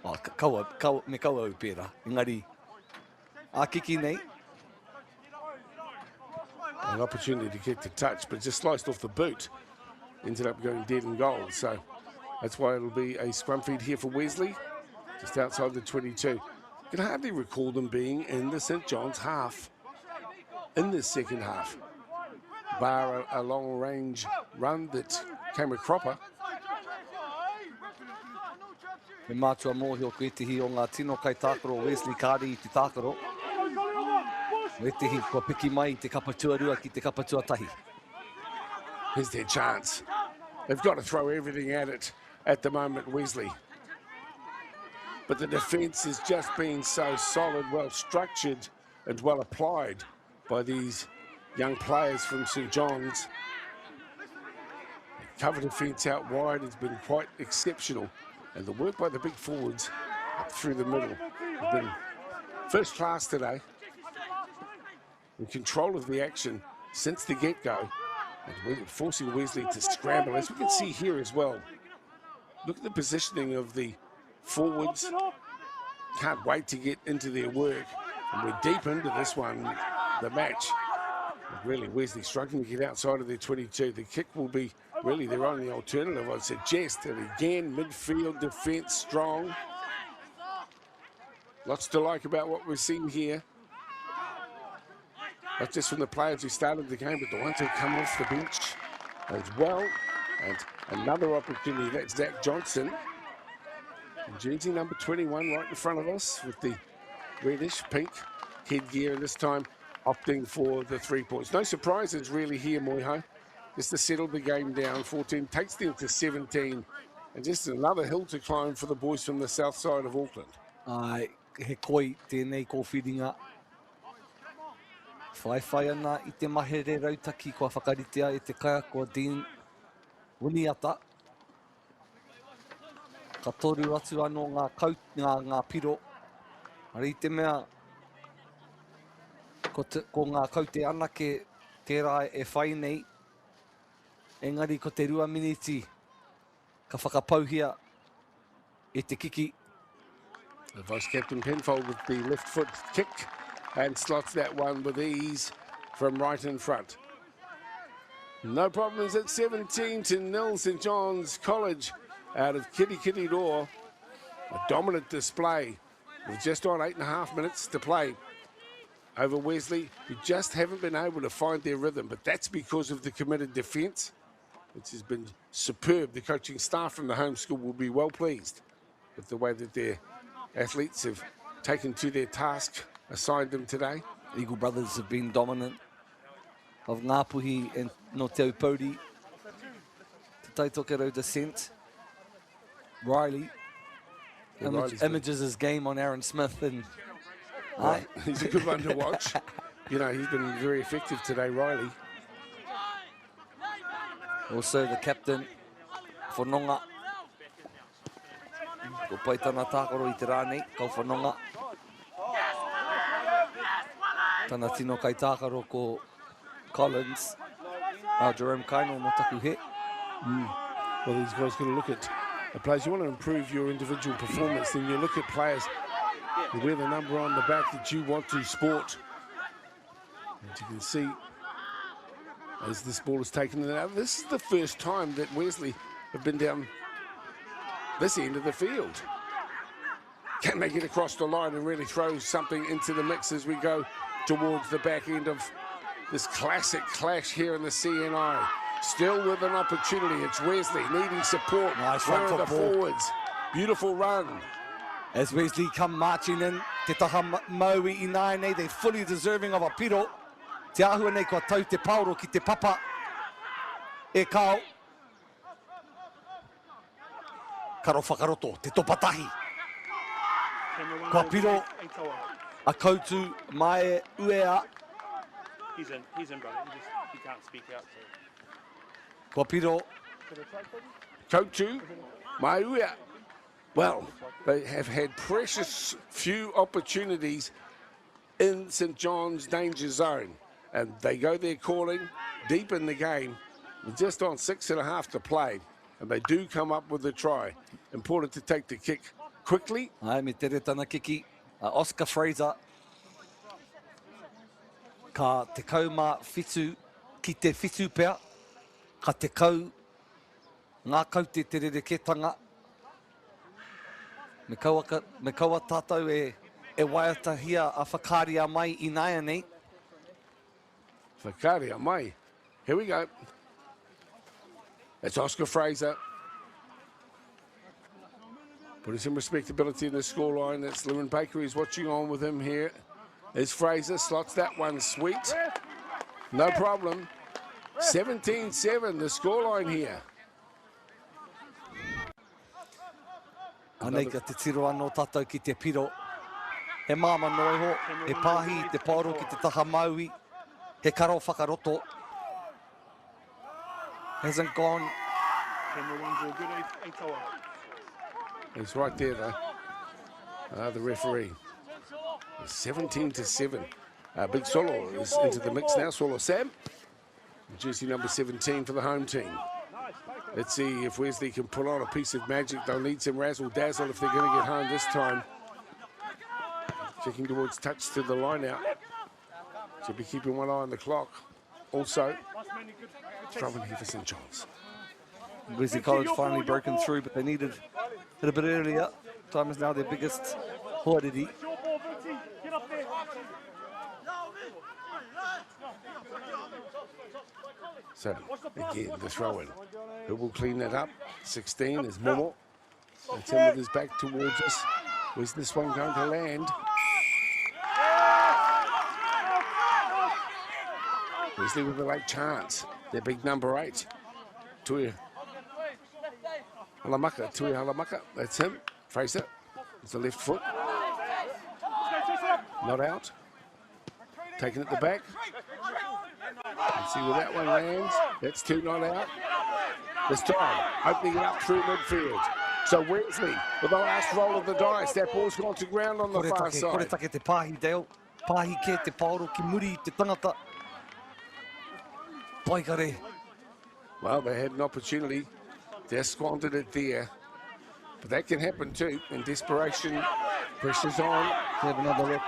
Me kaua au pēra. Engari, a kiki nei. An opportunity to get to touch, but just sliced off the boot. Ended up going dead in goal. So that's why it'll be a scrum feed here for Wesley, just outside the 22. You can hardly recall them being in the St John's half in this second half. Bar a long-range run that came a cropper. Me mātua mōhio ko etihi o ngā tino kai tākaro Wesley Kāri I te tākaro. Etihi ko piki mai te kapatua rua ki te kapatua tahi. Here's their chance. They've got to throw everything at it at the moment, Wesley. But the defence has just been so solid, well structured and well applied by these young players from St John's. The cover defence out wide has been quite exceptional. And the work by the big forwards up through the middle has been first class today. In control of the action since the get-go. And forcing Wesley to scramble, as we can see here as well. Look at the positioning of the forwards. Can't wait to get into their work. And we're deep into this one, the match. And really, Wesley struggling to get outside of their 22. The kick will be really their only alternative, I'd suggest. And again, midfield defence strong. Lots to like about what we're seeing here. Not just from the players who started the game, but the ones who come off the bench as well. And another opportunity, that's Zach Johnson. And jersey number 21 right in front of us with the reddish pink headgear, and this time opting for the 3 points. No surprises really here, Moiho. Just to settle the game down. 14 takes them to 17. And just another hill to climb for the boys from the south side of Auckland. He koi tēnei ko whiringa. Whai ana I te mahere rautaki kua whakaritea I te kaya kua Dean Winiata. Ka toru atu anō ngā piro. Ari te mea ko ngā kaute anake tērā e whai nei. Engari ko te 2 miniti ka whakapauhia E te kiki. The Vice-Captain Penfold with the left foot kick and slots that one with ease from right in front. No problems at 17-0 St John's College out of Kitty Door. A dominant display with just on 8.5 minutes to play over Wesley, who just haven't been able to find their rhythm, but that's because of the committed defence, which has been superb. The coaching staff from the home school will be well pleased with the way that their athletes have taken to their task assigned them today. Eagle Brothers have been dominant of Ngāpuhi and no Te Aupauri. Te Taitokero descent. Riley images his game on Aaron Smith and he's a good one to watch. You know, he's been very effective today, Riley. Also the captain for Nonga. Ko pai tana tākaro I te rānei, kau whanonga. Tana tino kai tākaro ko Collins. Jerome Kaino mo taku he. Well, these guys got to look at the players. You want to improve your individual performance, then you look at players who wear the number on the back that you want to sport. As you can see, as this ball is taken out, this is the first time that Wesley have been down this end of the field. Can they get across the line and really throw something into the mix as we go towards the back end of this classic clash here in the CNI? Still with an opportunity. It's Wesley needing support. Nice Where run are the forwards? Beautiful run. As Wesley come marching in, te taha maui I nāi, they're fully deserving of a piro. Te ahua nei kua tau te pauro ki te papa. E kao. Karo whakaroto, te topatahi. Kua piro, a koutu mai uea. He's in, brother. He can't speak out. So. Kua piro. Koutu, mai uea. Well, they have had precious few opportunities in St John's danger zone. And they go there calling deep in the game, just on 6.5 to play. And they do come up with a try. Important to take the kick quickly. Ai, me tere tana kiki. Oscar Fraser. Ka te kauma whitu ki te whitu pea. Ka te kau. Ngā kau te rereketanga. Me kaua tātou e waiatahia a whakaria mai I nāia nei. Whakaria mai. Here we go. That's Oscar Fraser. Putting some respectability in the scoreline. That's Lewin Baker. He's watching on with him here. There's Fraser. Slots that one sweet. No problem. 17-7, the scoreline here. Anei ka te tiro anō tātou ki te piro. He māma noi ho, he pāhi te pauro ki te taha maui. He karo whakaroto. Hasn't gone. He's right there though. The referee. 17-7. Big Solo is into the mix now. Solo Sam. Jersey number 17 for the home team. Let's see if Wesley can pull on a piece of magic. They'll need some razzle-dazzle if they're going to get home this time. Checking towards touch to the line out. Should be keeping one eye on the clock. Also, trouble here for St John's. Wesley College finally broken through, but they needed it a bit earlier. Time is now their biggest hoariri. So, again, the throw-in. Who will clean that up? 16 is Momo. That's him with his back towards us. Where's this one going to land? Wesley with a late chance. Their big number 8. Tui Halamaka. That's him. Fraser. It's the left foot. Not out. Taking it the back. Let's see where that one lands. That's 2 not out. This time, opening it up through midfield. So Wesley, with the last roll of the dice, that ball's gone to ground on the far side. Kore take te pāhi, Dale. Pāhi ke te pauro ki muri te tangata. Paikare. Well, they had an opportunity. They squandered it there. But that can happen too. In desperation, pressure's on. Have another look.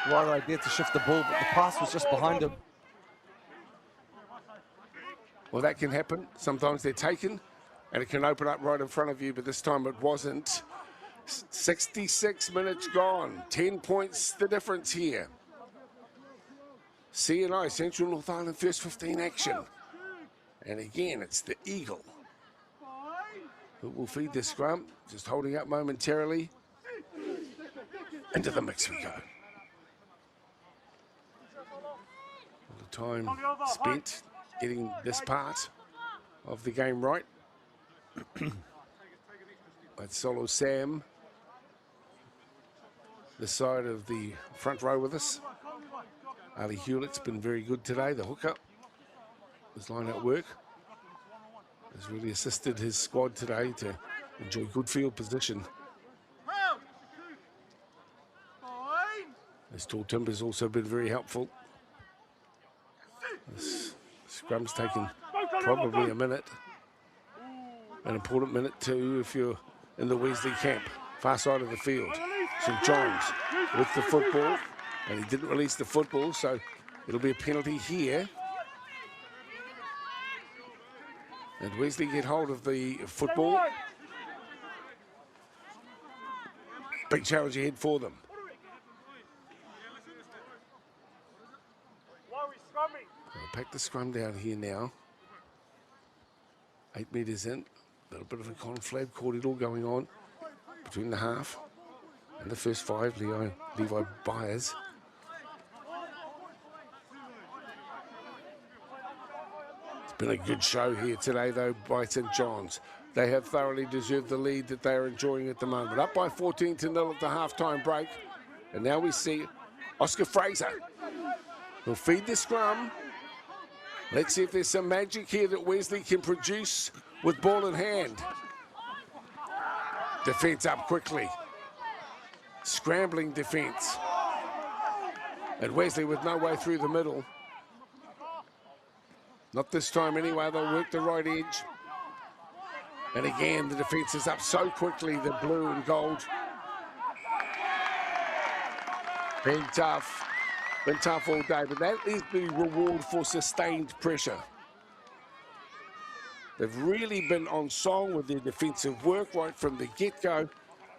Right there to shift the ball, but the pass was just behind him. Well, that can happen. Sometimes they're taken, and it can open up right in front of you, but this time it wasn't. 66 minutes gone. 10 points the difference here. CNI, Central North Island, first 15 action. And again, it's the Eagle who will feed the scrum. Just holding up momentarily. Into the mix we go. The time spent getting this part of the game right. That's Solo Sam, this side of the front row with us. Ali Hewlett's been very good today, the hooker. His line-out work has really assisted his squad today to enjoy good field position. This tall timber's also been very helpful. This scrum's taken probably a minute. An important minute too if you're in the Wesley camp, far side of the field. St John's with the football, and he didn't release the football, so it'll be a penalty here. And Wesley get hold of the football. Big challenge ahead for them. They'll pack the scrum down here now. 8 metres in. A little bit of a conflab cordial going on between the half and the first 5, Levi Byers. It's been a good show here today, though, by St John's. They have thoroughly deserved the lead that they are enjoying at the moment. Up by 14-0 at the half-time break. And now we see Oscar Fraser. He'll feed the scrum. Let's see if there's some magic here that Wesley can produce with ball in hand. Defence up quickly. Scrambling defence. And Wesley with no way through the middle. Not this time anyway, they'll work the right edge. And again, the defence is up so quickly, the blue and gold. Been tough all day, but that is the reward for sustained pressure. They've really been on song with their defensive work right from the get-go.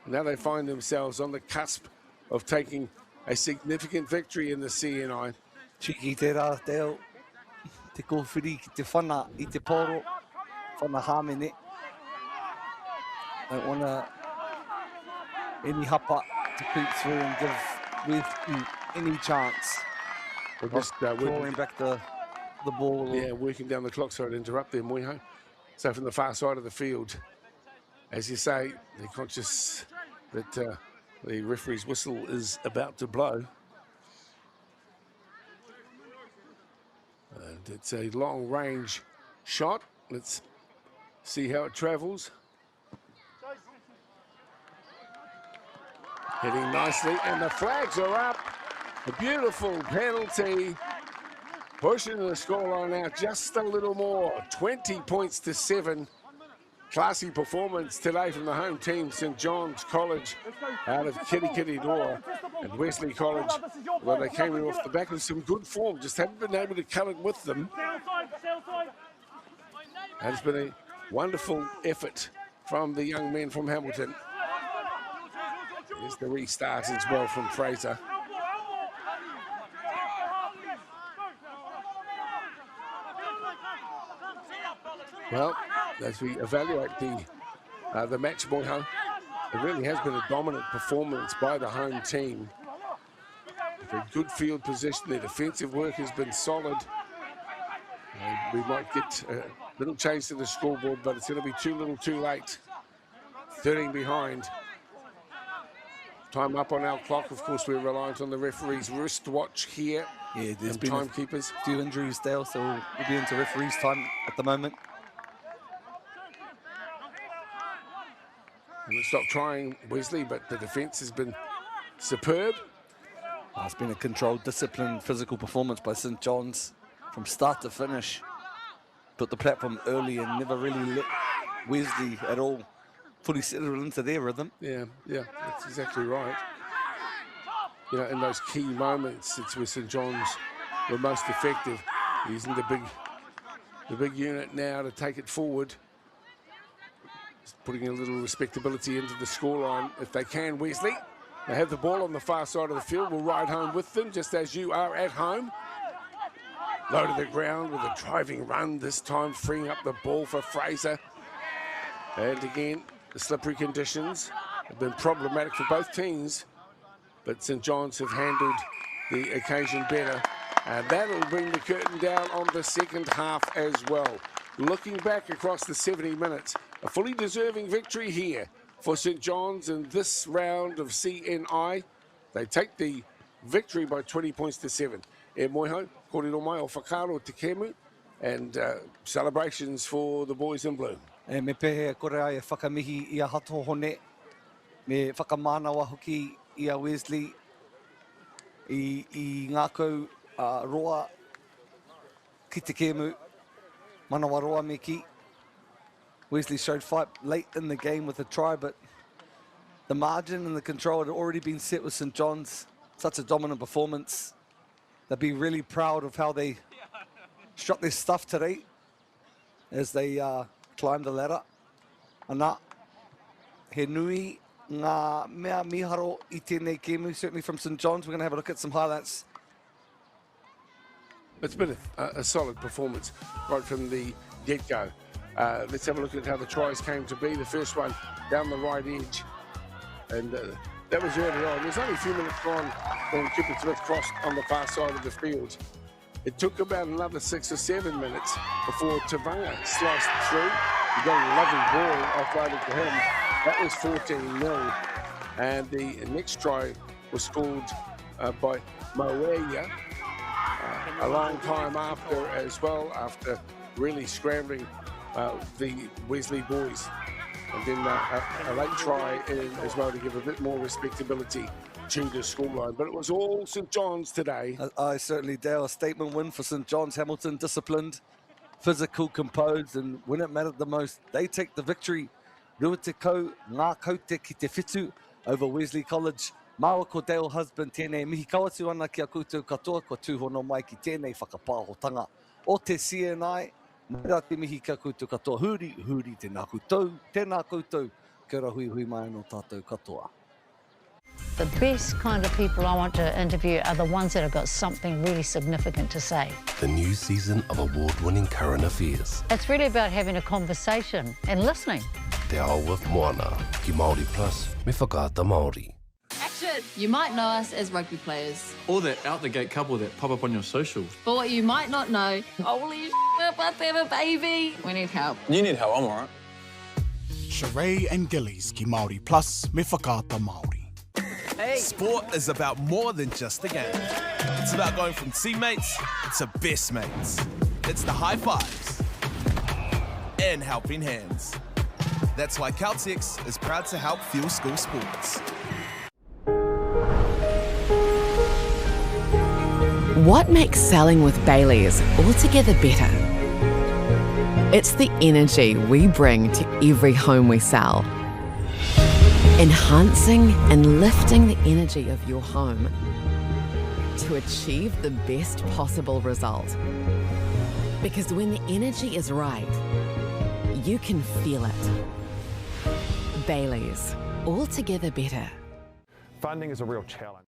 Now they find themselves on the cusp of taking a significant victory in the CNI. Chiki te rā, Dale. Te kōwhiri ki te whana I te poro. Whana hāmene. Don't want any hapa to creep through and give with any chance. We're just clawing back the ball. Yeah, working down the clock. Sorry to interrupt there, Moiho. So from the far side of the field, as you say, they're conscious that the referee's whistle is about to blow. And it's a long-range shot. Let's see how it travels. Hitting nicely, and the flags are up. A beautiful penalty. Pushing the scoreline out just a little more. 20 points to 7. Classy performance today from the home team, St John's College, out of Kitty Dora. And Wesley College, well, they came in off the back of some good form, just haven't been able to cut it with them. And it's been a wonderful effort from the young men from Hamilton. There's the restart as well from Fraser. Well, as we evaluate the match, Moiho, it really has been a dominant performance by the home team. A good field position, their defensive work has been solid. We might get a little change to the scoreboard, but it's going to be too little too late. 13 behind. Time up on our clock. Of course, we're reliant on the referee's wristwatch here. Yeah, there's been timekeepers. A few injuries, Dale, so we'll be into referee's time at the moment. We'll stop trying, Wesley, but the defence has been superb. It's been a controlled, disciplined, physical performance by St John's from start to finish. Put the platform early and never really let Wesley at all fully settle into their rhythm. Yeah, that's exactly right. You know, in those key moments, it's where St John's were most effective, using the big unit now to take it forward. Just putting a little respectability into the scoreline if they can, Wesley. They have the ball on the far side of the field. We'll ride home with them, just as you are at home. Low to the ground with a driving run, this time freeing up the ball for Fraser. And again, the slippery conditions have been problematic for both teams, but St John's have handled the occasion better. And that'll bring the curtain down on the second half as well. Looking back across the 70 minutes, a fully deserving victory here for St John's in this round of CNI. They take the victory by 20 points to 7. E moiho, kōrero mai o whakaro te kemu, and celebrations for the boys in blue. E me pehe kore ai e whakamihi ia hato hone, me whakamānawa hoki ia Wesley i ngākau roa ki te kēmu, manawa roa me ki. Wesley showed fight late in the game with a try, but the margin and the control had already been set with St John's. Such a dominant performance. They'll be really proud of how they shot their stuff today as they climbed the ladder. Ana, he nui ngā mea miharo I tēnei kēmu, certainly from St John's. We're going to have a look at some highlights. It's been a solid performance right from the get-go. Let's have a look at how the tries came to be. The first one down the right edge, and that was early on. There's only a few minutes gone when Cupid Smith crossed on the far side of the field. It took about another 6 or 7 minutes before Tavanga sliced through. He got a lovely ball offloaded to him. That was 14-0. And the next try was scored by MΑORI a long time after as well, after really scrambling the Wesley boys. And then a late try in as well to give a bit more respectability to the scoreline. But it was all St John's today. I certainly do. A statement win for St John's. Hamilton disciplined, physical, composed, and when it mattered the most, they take the victory. Rua te kau, ngā kaute ki te whitu over Wesley College. Māua ko Dale husband tēnei mihi kawatu ana ki a koutou katoa, ko tūhono mai ki tēnei whakapāhotanga o te CNI. Mera te mihi ka koutou katoa, huri, huri tēnā koutou, tēnā koutou, kia ora hui hui mai no tātou katoa. The best kind of people I want to interview are the ones that have got something really significant to say. The new season of award-winning current affairs. It's really about having a conversation and listening. Te ao with Moana, ki Māori Plus, me whakaata Māori. Action! You might know us as rugby players. Or that out-the-gate couple that pop up on your socials. But what you might not know, holy but they have a baby. We need help. You need help, I'm alright. Sheree and Gillies ki Māori Plus me whakaata Māori. Hey. Sport is about more than just a game. It's about going from teammates to best mates. It's the high fives and helping hands. That's why Caltex is proud to help fuel school sports. What makes selling with Baileys altogether better? It's the energy we bring to every home we sell. Enhancing and lifting the energy of your home to achieve the best possible result. Because when the energy is right, you can feel it. Baileys, altogether better. Funding is a real challenge.